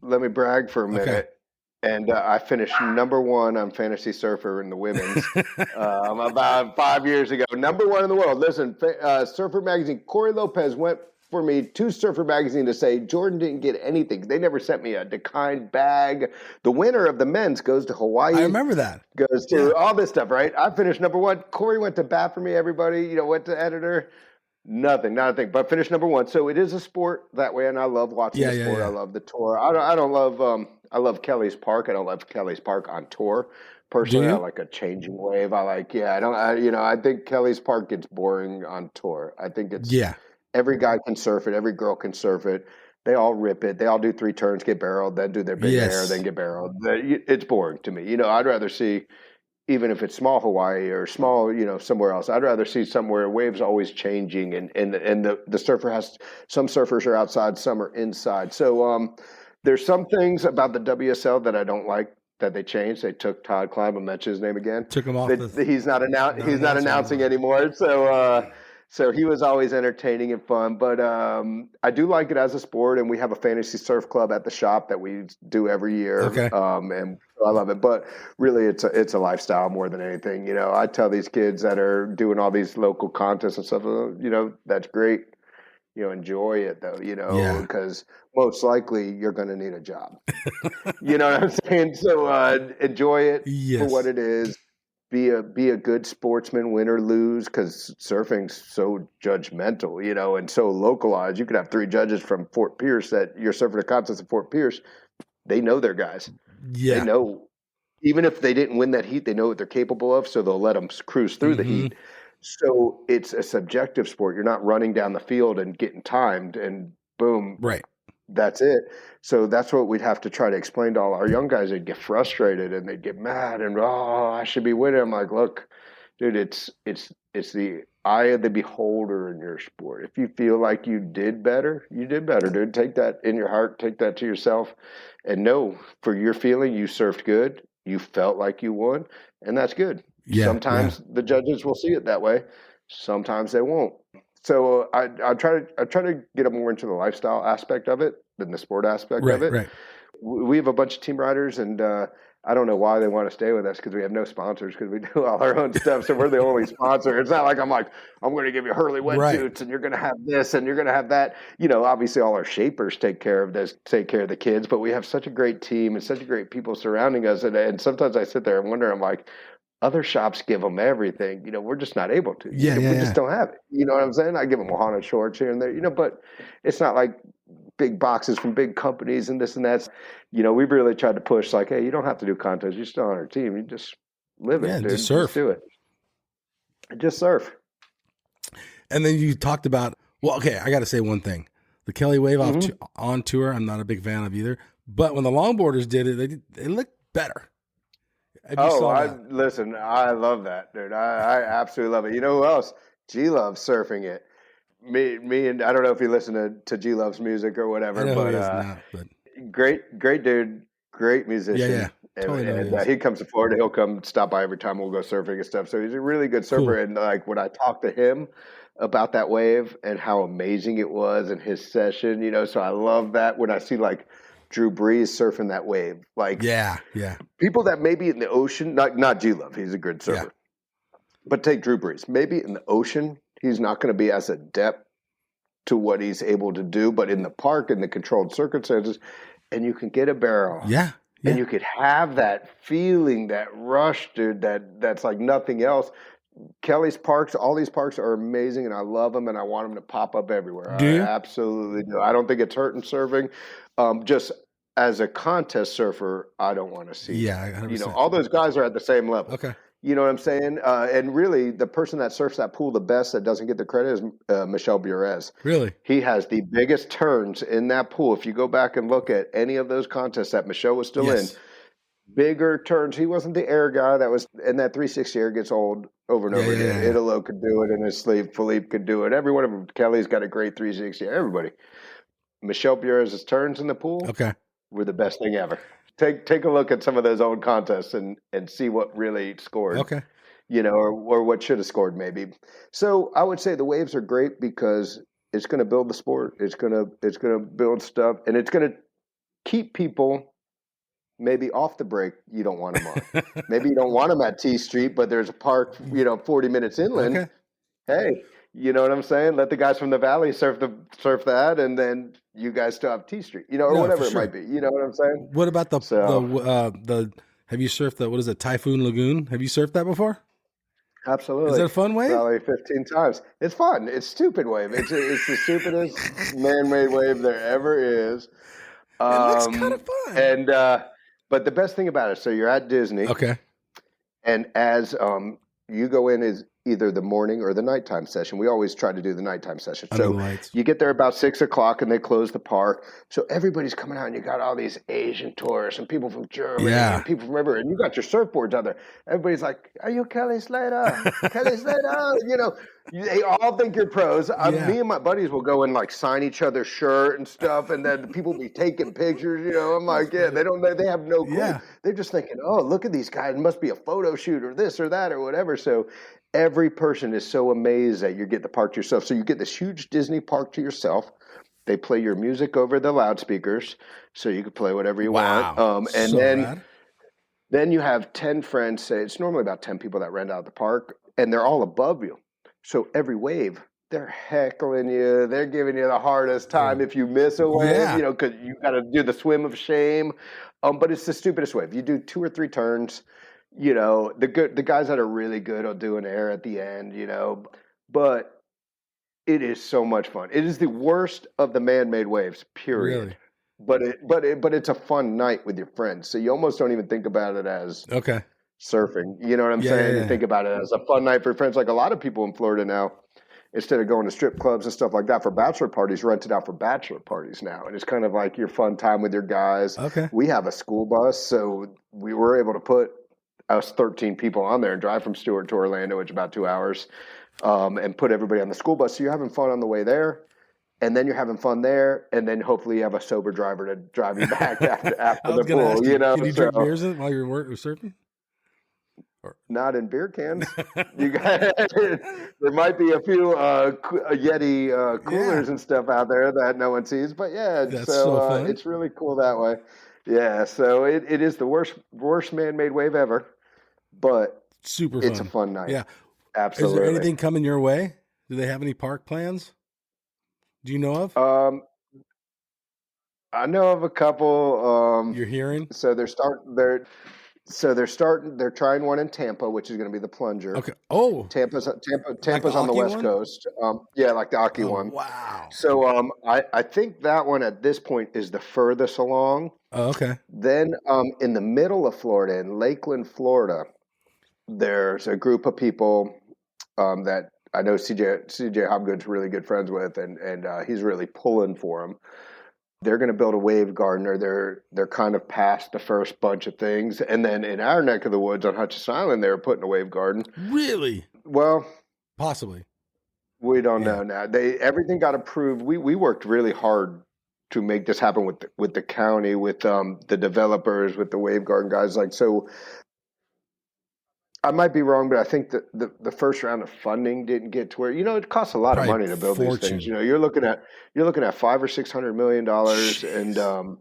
Let me brag for a minute. Okay. And I finished number 1 on Fantasy Surfer in the women's about 5 years ago. Number 1 in the world. Listen, Surfer Magazine, Corey Lopez went for me to Surfer Magazine to say Jordan didn't get anything. They never sent me a declined bag. The winner of the men's goes to Hawaii. I remember that. Goes to all this stuff, right? I finished number 1. Corey went to bat for me, everybody. Went to editor. Nothing, not a thing, but finished number 1. So it is a sport that way, and I love watching the sport. I love the tour. I don't love. I love Kelly's Park. I don't love Kelly's Park on tour. Personally, I like a changing wave. I think Kelly's Park gets boring on tour. I think it's every guy can surf it. Every girl can surf it. They all rip it. They all do 3 turns, get barreled, then do their big air, then get barreled. It's boring to me. I'd rather see, even if it's small Hawaii or small, somewhere else, I'd rather see somewhere waves always changing and the surfer some surfers are outside, some are inside. So there's some things about the WSL that I don't like that they changed. They took Todd Klein, I'll mention his name again. Took him off. He's not announcing anymore. So he was always entertaining and fun. But I do like it as a sport, and we have a fantasy surf club at the shop that we do every year. Okay. And I love it. But really, it's a lifestyle more than anything. I tell these kids that are doing all these local contests and stuff, that's great. Enjoy it though, because most likely you're going to need a job. You know what I'm saying? So enjoy it for what it is. Be a good sportsman, win or lose, because surfing's so judgmental, and so localized. You could have 3 judges from Fort Pierce that you're surfing a contest at Fort Pierce. They know their guys. Yeah. They know, even if they didn't win that heat, they know what they're capable of, so they'll let them cruise through the heat. So it's a subjective sport. You're not running down the field and getting timed and boom. Right. That's it. So that's what we'd have to try to explain to all our young guys. They'd get frustrated and they'd get mad and, I should be winning. I'm like, look, dude, it's the eye of the beholder in your sport. If you feel like you did better, dude. Take that in your heart. Take that to yourself and know for your feeling you surfed good. You felt like you won, and that's good. Yeah, sometimes the judges will see it that way. Sometimes they won't. So I try to get them more into the lifestyle aspect of it than the sport aspect of it. Right. We have a bunch of team riders, and I don't know why they want to stay with us because we have no sponsors because we do all our own stuff. So we're the only sponsor. It's not like I'm going to give you Hurley wetsuits and you're going to have this and you're going to have that. Obviously all our shapers take care of the kids, but we have such a great team and such great people surrounding us. And sometimes I sit there and wonder, I'm like, other shops give them everything. We're just not able to. We just don't have it. You know what I'm saying? I give them Ohana shorts here and there, but it's not like big boxes from big companies and this and that. We've really tried to push like, hey, you don't have to do contests. You're still on our team. You just live it, dude. Just surf. Just do it. Just surf. And then you talked about, I got to say one thing. The Kelly Wave on tour, I'm not a big fan of either. But when the longboarders did it, they looked better. If you saw that. Listen, I love that, dude. I absolutely love it. You know who else? G Love's surfing it. Me, and I don't know if you listen to G Love's music or whatever, I know but he is now, but great dude, great musician. Yeah. Totally know And he is. he comes to Florida. He'll come stop by every time we'll go surfing and stuff. So he's a really good surfer. Cool. And like when I talk to him about that wave and how amazing it was in his session, you know, so I love that when I see like Drew Brees surfing that wave. Like Yeah. people that may be in the ocean, not G Love, he's a good surfer. Yeah. But take Drew Brees. Maybe in the ocean, he's not going to be as adept to what he's able to do, but in the park, in the controlled circumstances, and you can get a barrel. Yeah. And you could have that feeling, that rush, dude, that's like nothing else. Kelly's parks, all these parks are amazing, and I love them, and I want them to pop up everywhere. Do you? I absolutely do. I don't think it's hurting surfing. Just as a contest surfer, I don't want to see. Yeah, 100%. You know, all those guys are at the same level. Okay. You know what I'm saying? And really, the person that surfs that pool the best that doesn't get the credit is Michel Burez. Really? He has the biggest turns in that pool. If you go back and look at any of those contests that Michel was still in, bigger turns. He wasn't the air guy that was, and that 360 air gets old over and over again. Italo could do it in his sleep. Philippe could do it. Every one of them. Kelly's got a great 360. Everybody. Michel Burez's turns in the pool were the best thing ever. Take a look at some of those old contests and see what really scored. Okay. You know, or what should have scored maybe. So I would say the waves are great because it's going to build the sport. It's going to build stuff, and it's going to keep people maybe off the break. You don't want them on. Maybe you don't want them at T Street, but there's a park, 40 minutes inland. Okay. Hey, you know what I'm saying? Let the guys from the valley surf that, and then you guys still have T Street, or whatever it might be. You know what I'm saying? What about the have you surfed the, what is it, Typhoon Lagoon? Have you surfed that before? Absolutely. Is it a fun wave? Probably 15 times. It's fun. It's stupid wave. It's the stupidest man-made wave there ever is. It looks kind of fun. And but the best thing about it, so you're at Disney. Okay. And as you go in is either the morning or the nighttime session. We always try to do the nighttime session. Under So the lights. you get there about 6:00 and they close the park. So everybody's coming out and you got all these Asian tourists and people from Germany and people from everywhere. And you got your surfboards out there. Everybody's like, "Are you Kelly Slater? Kelly Slater?" They all think you're pros. Me and my buddies will go and like sign each other's shirt and stuff. And then people be taking pictures. I'm like, they have no clue. Yeah. They're just thinking, "Oh, look at these guys. It must be a photo shoot or this or that or whatever." So every person is so amazed that you get the park to yourself. So you get this huge Disney park to yourself. They play your music over the loudspeakers, so you can play whatever you want. And so then you have 10 friends. Say it's normally about 10 people that rent out the park, and they're all above you. So every wave, they're heckling you. They're giving you the hardest time if you miss a wave. Because you got to do the swim of shame. But it's the stupidest wave. You do 2 or 3 turns. The guys that are really good will do an air at the end, but it is so much fun. It is the worst of the man-made waves, period. Really? But it's a fun night with your friends. So you almost don't even think about it as surfing. You know what I'm saying? You think about it as a fun night for friends. Like a lot of people in Florida now, instead of going to strip clubs and stuff like that for bachelor parties, rent it out for bachelor parties now. And it's kind of like your fun time with your guys. Okay. We have a school bus, so we were able to put us 13 people on there and drive from Stewart to Orlando, which is about 2 hours, and put everybody on the school bus. So you're having fun on the way there, and then you're having fun there, and then hopefully you have a sober driver to drive you back after the pool. Can you drink beers while you're surfing? Not in beer cans. You guys, there might be a few Yeti coolers and stuff out there that no one sees, but fun. It's really cool that way. Yeah, so it is the worst man-made wave ever, but super fun. It's a fun night. Yeah, absolutely. Is there anything coming your way? Do they have any park plans? Do you know of? I know of a couple. You're hearing? So they're trying one in Tampa, which is going to be the plunger. Okay. Oh, Tampa's like on the West one? Coast. Like the Aki one. Wow. So I think that one at this point is the furthest along. Oh, okay. Then in the middle of Florida, in Lakeland, Florida, there's a group of people that I know CJ Hobgood's really good friends with, and he's really pulling for them. they're going to build a wave garden, or they're kind of past the first bunch of things. And then in our neck of the woods on Hutchinson Island, they were putting a wave garden. Really? Well, Possibly. we don't know now. Everything got approved. We worked really hard to make this happen with the county, with the developers, with the wave garden guys. Like, so I might be wrong, but I think that the first round of funding didn't get to where, it costs a lot Probably of money to build fortune. these things. You're looking at $500 or $600 million, and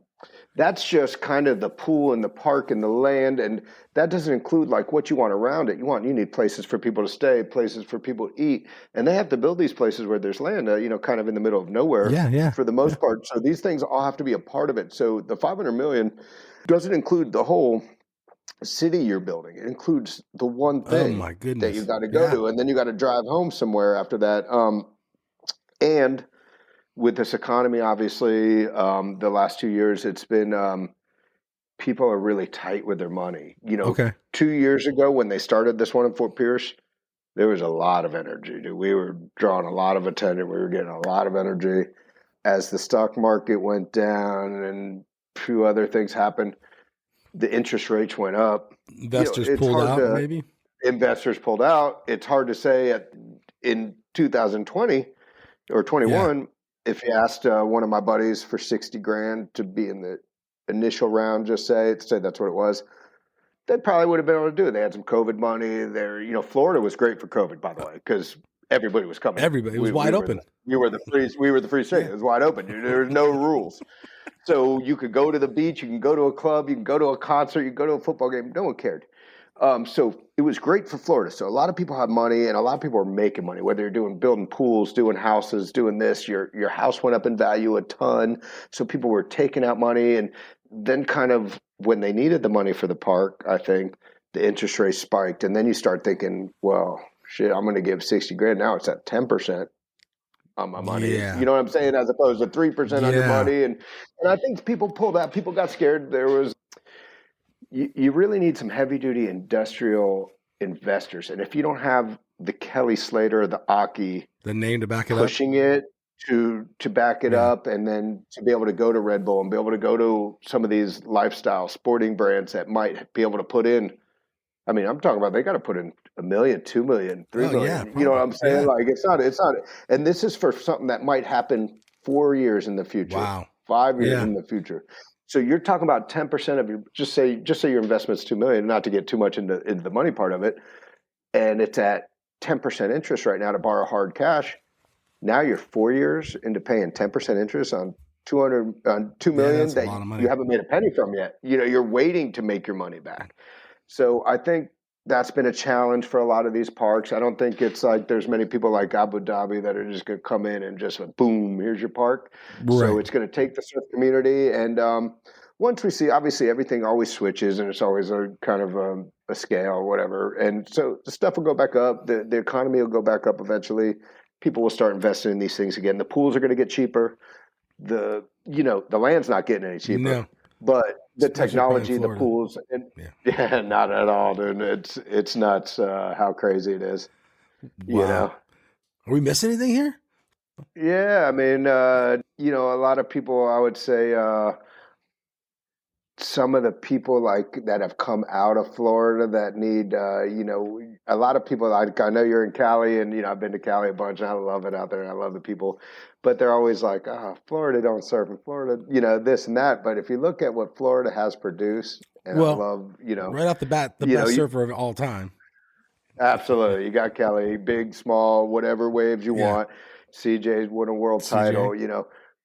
that's just kind of the pool and the park and the land, and that doesn't include like what you want around it. You need places for people to stay, places for people to eat, and they have to build these places where there's land, kind of in the middle of nowhere. Yeah. For the most part, so these things all have to be a part of it. So the $500 million doesn't include the whole city you're building. It includes the one thing Oh my goodness. that you got to go to, and then you got to drive home somewhere after that. And with this economy, obviously, the last 2 years, it's been people are really tight with their money. Okay. 2 years ago when they started this one in Fort Pierce, there was a lot of energy. Dude. We were drawing a lot of attention. We were getting a lot of energy. As the stock market went down and a few other things happened, the interest rates went up. Investors it's pulled hard out, maybe? Investors pulled out. It's hard to say in 2020 or 21, if you asked one of my buddies for 60 grand to be in the initial round, just say that's what it was, they probably would have been able to do it. They had some COVID money there. Florida was great for COVID, by the way, because everybody was coming. Everybody. It was wide open. We were the free state. It was wide open. There was no rules. So you could go to the beach, you can go to a club, you can go to a concert, you can go to a football game. No one cared. So it was great for Florida. So a lot of people have money, and a lot of people are making money, whether you're building pools, doing houses, doing this. Your house went up in value a ton. So people were taking out money. And then kind of when they needed the money for the park, I think the interest rate spiked. And then you start thinking, well, shit, I'm going to give 60 grand. Now it's at 10%. On my money. Yeah. You know what I'm saying? As opposed to 3% on your money. And I think people pulled out, people got scared. You really need some heavy duty industrial investors. And if you don't have the Kelly Slater, the Aki, the name to back it pushing it to back it up, and then to be able to go to Red Bull and be able to go to some of these lifestyle sporting brands that might be able to put in, I mean, I'm talking about they got to put in $1 million, $2 million, $3 million. You know what I'm saying? Yeah. Like it's not. And this is for something that might happen 4 years in the future. Wow. 5 years in the future. So you're talking about 10% of your, just say your investment's $2 million, not to get too much into the money part of it. And it's at 10% interest right now to borrow hard cash. Now you're 4 years into paying 10% interest on $2 million that you haven't made a penny from yet. You're waiting to make your money back. So I think that's been a challenge for a lot of these parks. I don't think it's like there's many people like Abu Dhabi that are just going to come in and just boom, here's your park. Right. So it's going to take the surf community. And once we see, obviously everything always switches, and it's always a kind of a scale or whatever. And so the stuff will go back up. The economy will go back up eventually. People will start investing in these things again. The pools are going to get cheaper. The land's not getting any cheaper. No. But the technology, the pools, not at all, dude. It's nuts how crazy it is. Wow. Are we missing anything here? Yeah, I mean, a lot of people, I would say, some of the people like that have come out of Florida that need, a lot of people. I know you're in Cali, and I've been to Cali a bunch, and I love it out there, and I love the people. But they're always like, Florida don't surf, and Florida, this and that. But if you look at what Florida has produced, and I love, right off the bat, the best surfer of all time. Absolutely, you got Kelly, big, small, whatever waves you want. CJ's won a world title.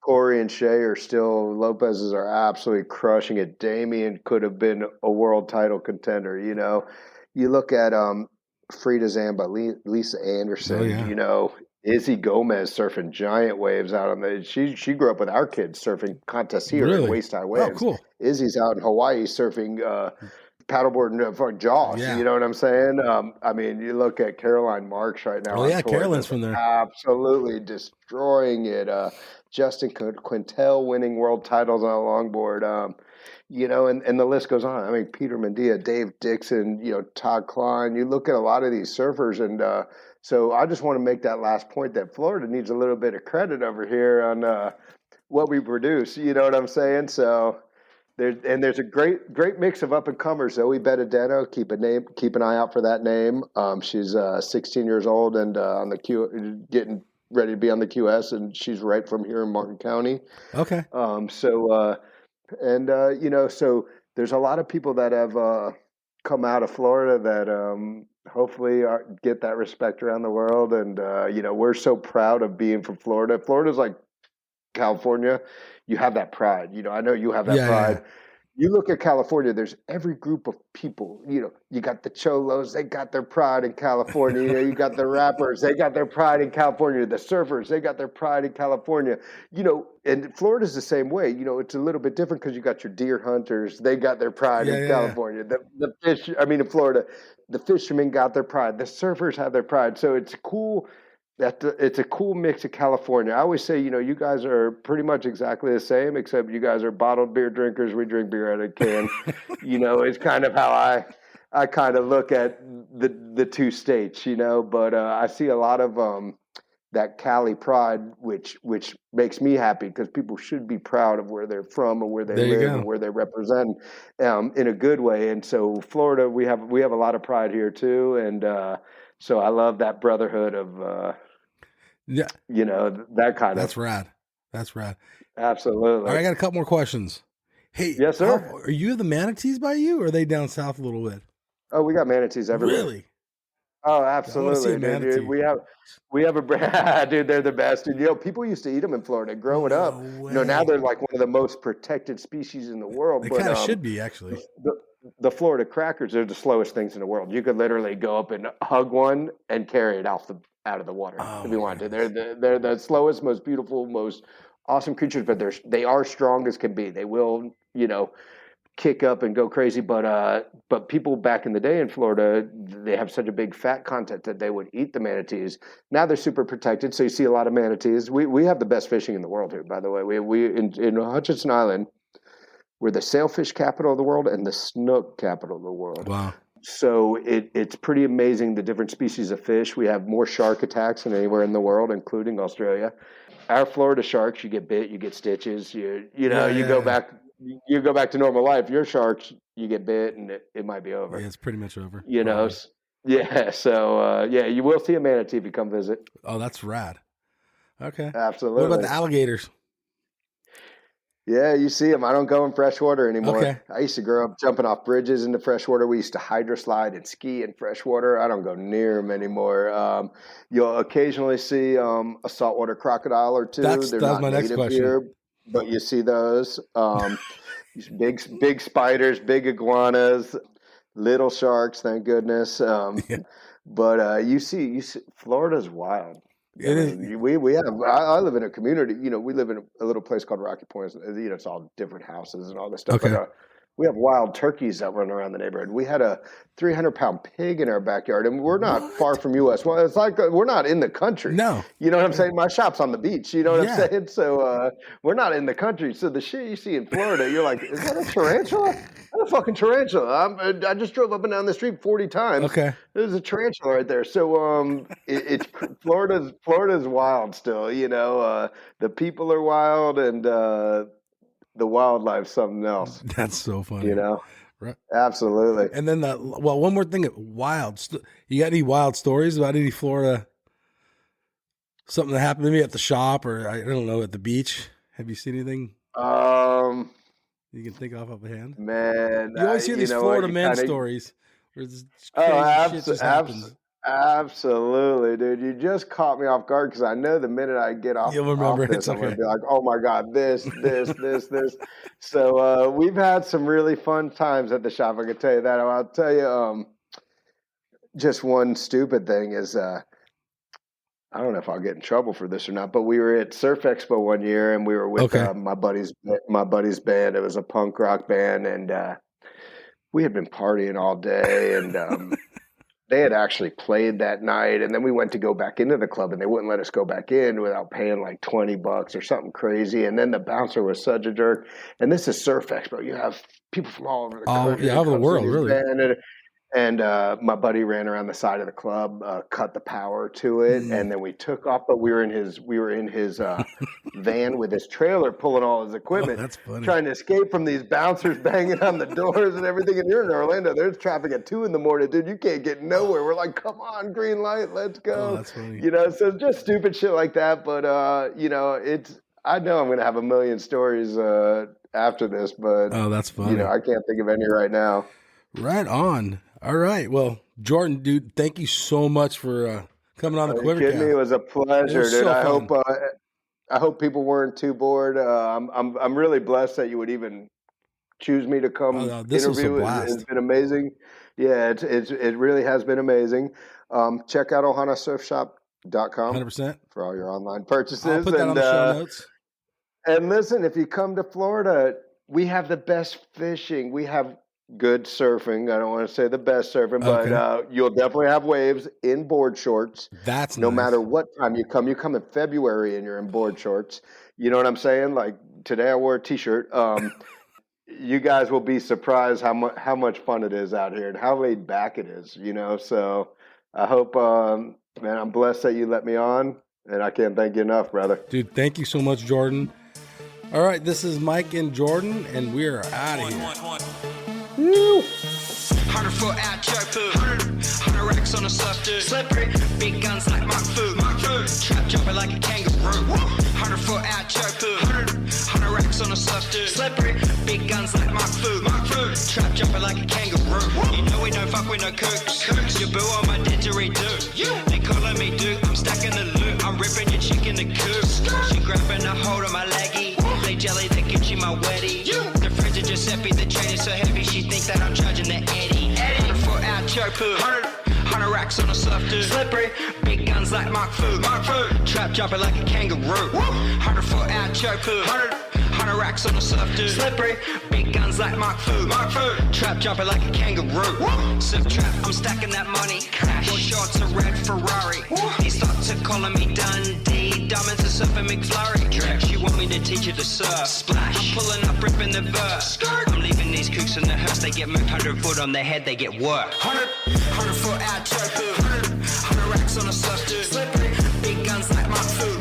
Corey and Shea are still, Lopez's are absolutely crushing it. Damien could have been a world title contender. You look at Frida Zamba, Lisa Anderson, Izzy Gomez surfing giant waves out on the. She grew up with our kids surfing contests here at waist high waves. Oh, cool. Izzy's out in Hawaii surfing paddleboarding for Jaws. Yeah. You know what I'm saying? I mean, you look at Caroline Marks right now. Oh yeah, Caroline's from there. Absolutely destroying it. Justin Quintel winning world titles on a longboard. And the list goes on. I mean, Peter Mendia, Dave Dixon, Todd Klein. You look at a lot of these surfers, and so I just want to make that last point that Florida needs a little bit of credit over here on what we produce. You know what I'm saying? So there's a great mix of up and comers. Zoe Benedetto, keep an eye out for that name. She's 16 years old and on the getting ready to be on the QS, and she's right from here in Martin County. Okay. So there's a lot of people that have come out of Florida that hopefully get that respect around the world. And, we're so proud of being from Florida. Florida's like California. You have that pride. I know you have that pride. Yeah. You look at California, there's every group of people. You got the cholos, they got their pride in California. You got the rappers, they got their pride in California. The surfers, they got their pride in California. And Florida's the same way. It's a little bit different because you got your deer hunters, they got their pride in California. The fish, in Florida, the fishermen got their pride. The surfers have their pride. So it's cool. It's a cool mix of California. I always say, you guys are pretty much exactly the same, except you guys are bottled beer drinkers. We drink beer out of a can. It's kind of how I kind of look at the two states, But I see a lot of that Cali pride, which makes me happy because people should be proud of where they're from and where they live and where they represent in a good way. And so Florida, we have a lot of pride here too, and so I love that brotherhood of. Yeah, that kind of. That's rad. That's rad. Absolutely. All right, I got a couple more questions. Hey, yes, sir. Are you the manatees by you, or are they down south a little bit? Oh, we got manatees everywhere. Really? Oh, absolutely, dude. We have a brand, dude. They're the best, dude. People used to eat them in Florida growing up. Now they're like one of the most protected species in the world. They kind of should be, actually. The Florida crackers are the slowest things in the world. You could literally go up and hug one and carry it out of the water if you want to. They're the slowest, most beautiful, most awesome creatures, but they are strong as can be. They will, kick up and go crazy. But people back in the day in Florida, they have such a big fat content that they would eat the manatees. Now they're super protected, so you see a lot of manatees. We have the best fishing in the world here, by the way. We in Hutchinson Island, we're the sailfish capital of the world and the snook capital of the world. Wow. So it's pretty amazing the different species of fish. We have more shark attacks than anywhere in the world, including Australia. Our Florida sharks, you get bit, you get stitches. You go back to normal life. Your sharks, you get bit, and it might be over. Yeah, it's pretty much over. Yeah. So you will see a manatee if you come visit. Oh, that's rad. Okay. Absolutely. What about the alligators? Yeah, you see them. I don't go in freshwater anymore. Okay. I used to grow up jumping off bridges into freshwater. We used to hydroslide and ski in freshwater. I don't go near them anymore. You'll occasionally see a saltwater crocodile or two. They're not my next question. Here, but you see those big spiders, big iguanas, little sharks. Thank goodness. But you see, Florida's wild. It is. We have. I live in a community. We live in a little place called Rocky Point. It's all different houses and all this stuff. Okay. But, we have wild turkeys that run around the neighborhood. We had a 300-pound pig in our backyard, and we're not far from U.S. Well, it's like we're not in the country. No. You know what I'm saying? My shop's on the beach. You know what I'm saying? So we're not in the country. So the shit you see in Florida, you're like, is that a tarantula? That's a fucking tarantula. I just drove up and down the street 40 times. Okay. There's a tarantula right there. So it's Florida's wild still. The people are wild, and the wildlife's something else. That's so funny. Right. Absolutely. And then one more thing, wild. You got any wild stories about any Florida? Something that happened to me at the shop, or I don't know, at the beach. Have you seen anything? You can think off of a hand. Man, you always hear these Florida men stories. Where this shit just happens. Absolutely, dude. You just caught me off guard because I know the minute I get off, you'll remember this, I'm going to be like, oh my God, this. So we've had some really fun times at the shop. I can tell you that. I'll tell you just one stupid thing is I don't know if I'll get in trouble for this or not, but we were at Surf Expo one year and we were with my buddy's band. It was a punk rock band, and we had been partying all day, and they had actually played that night, and then we went to go back into the club, and they wouldn't let us go back in without paying like $20 or something crazy. And then the bouncer was such a jerk. And this is Surf Expo. You have people from all over the country. Yeah, all over the world, really. And my buddy ran around the side of the club, cut the power to it, and then we took off. But we were in his van with his trailer, pulling all his equipment, that's funny. trying to escape from these bouncers banging on the doors and everything. And you're in Orlando. There's traffic at 2 a.m, dude. You can't get nowhere. We're like, come on, green light, let's go. That's funny. You know, so just stupid shit like that. But you know, I know I'm gonna have a million stories after this, but that's funny. You know, I can't think of any right now. Right on. All right. Well, Jordan, dude, thank you so much for coming on the QuiverCast. It was a pleasure, dude. So I hope people weren't too bored. I'm really blessed that you would even choose me to come this interview. Was a blast. It's been amazing. Yeah, it really has been amazing. Check out ohanasurfshop.com 100% for all your online purchases. I'll put that on the show notes. And listen, if you come to Florida, we have the best fishing. We have good surfing. I don't want to say the best surfing, but you'll definitely have waves in board shorts. That's no nice. matter what time you come. You come in February and you're in board shorts. You know what I'm saying? Like today, I wore a t-shirt. You guys will be surprised how much fun it is out here and how laid back it is. You know, so I hope, man, I'm blessed that you let me on, and I can't thank you enough, brother. Dude, thank you so much, Jordan. All right, this is Mike and Jordan, and we're out of here. Woo! 100-foot out choke food, 100 racks on a surf, dude. Slippery, big guns like Mark Fu. Trap jumping like a kangaroo. 100-foot out choke food, 100 racks on a surf, dude. Slippery, big guns like Mark Fu. Trap jumping like a kangaroo. You know we don't fuck with no kooks. You boo on my didgeridoo. They calling me dude, I'm stacking the loot. I'm ripping your chick in the coop. She grabbing a hold of my leggy. They jelly, they Gucci my weddy. The fridge of Giuseppe, the chain is so heavy, she think that I'm charging the Eddie. 100-foot out choke poo, 100 racks on a surf, dude. Slippery, big guns like Mark Fu. Trap jumping like a kangaroo. 100-foot out choke poo, 100 racks on a surf, dude. Slippery, big guns like Mark Fu. Trap jumping like a kangaroo. Surf trap, I'm stacking that money. Four shorts, a red Ferrari. He starts to calling me Dundee. Diamonds are surfing McFlurry. She want me to teach her to surf. Splash, I'm pulling up, ripping the verse. I'm leaving these kooks in the hearse. They get moved 100 foot on their head, they get work. 100 foot out, choke poo. 100 racks on a surf, dude. Slippery, big guns like Mark Fu.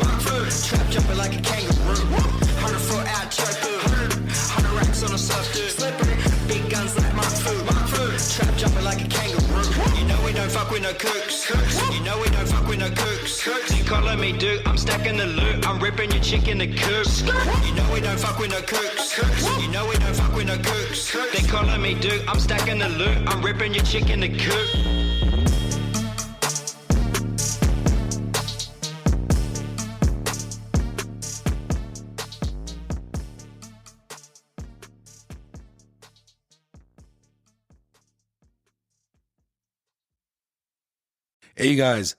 Trap jumping like a kangaroo. 100 foot out, choke poo. 100 racks on a surf, dude. Slippery, big guns like Mark Fu. Trap jumping like a kangaroo. You know we don't fuck with no kooks. You know we don't fuck with no kooks. They calling me dude, I'm stacking the loot. I'm ripping your chick in the coop. You know we don't fuck with no kooks. You know we don't fuck with no kooks. They calling me dude, I'm stacking the loot. I'm ripping your chick in the coop. Hey, you guys,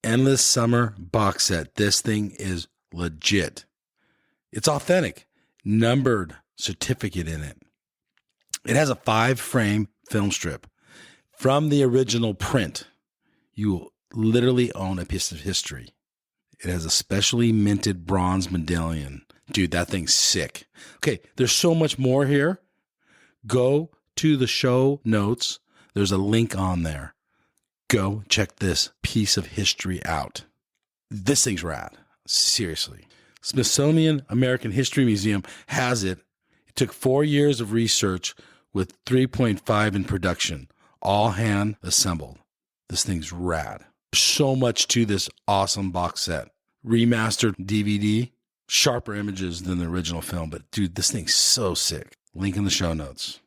Endless Summer box set. This thing is legit. It's authentic, numbered certificate in it. It has a 5-frame film strip from the original print. You will literally own a piece of history. It has a specially minted bronze medallion. Dude, that thing's sick. Okay, there's so much more here. Go to the show notes. There's a link on there. Go check this piece of history out. This thing's rad. Seriously. Smithsonian American History Museum has it. It took 4 years of research with 3.5 in production, all hand assembled. This thing's rad. So much to this awesome box set. Remastered DVD, sharper images than the original film, but dude, this thing's so sick. Link in the show notes.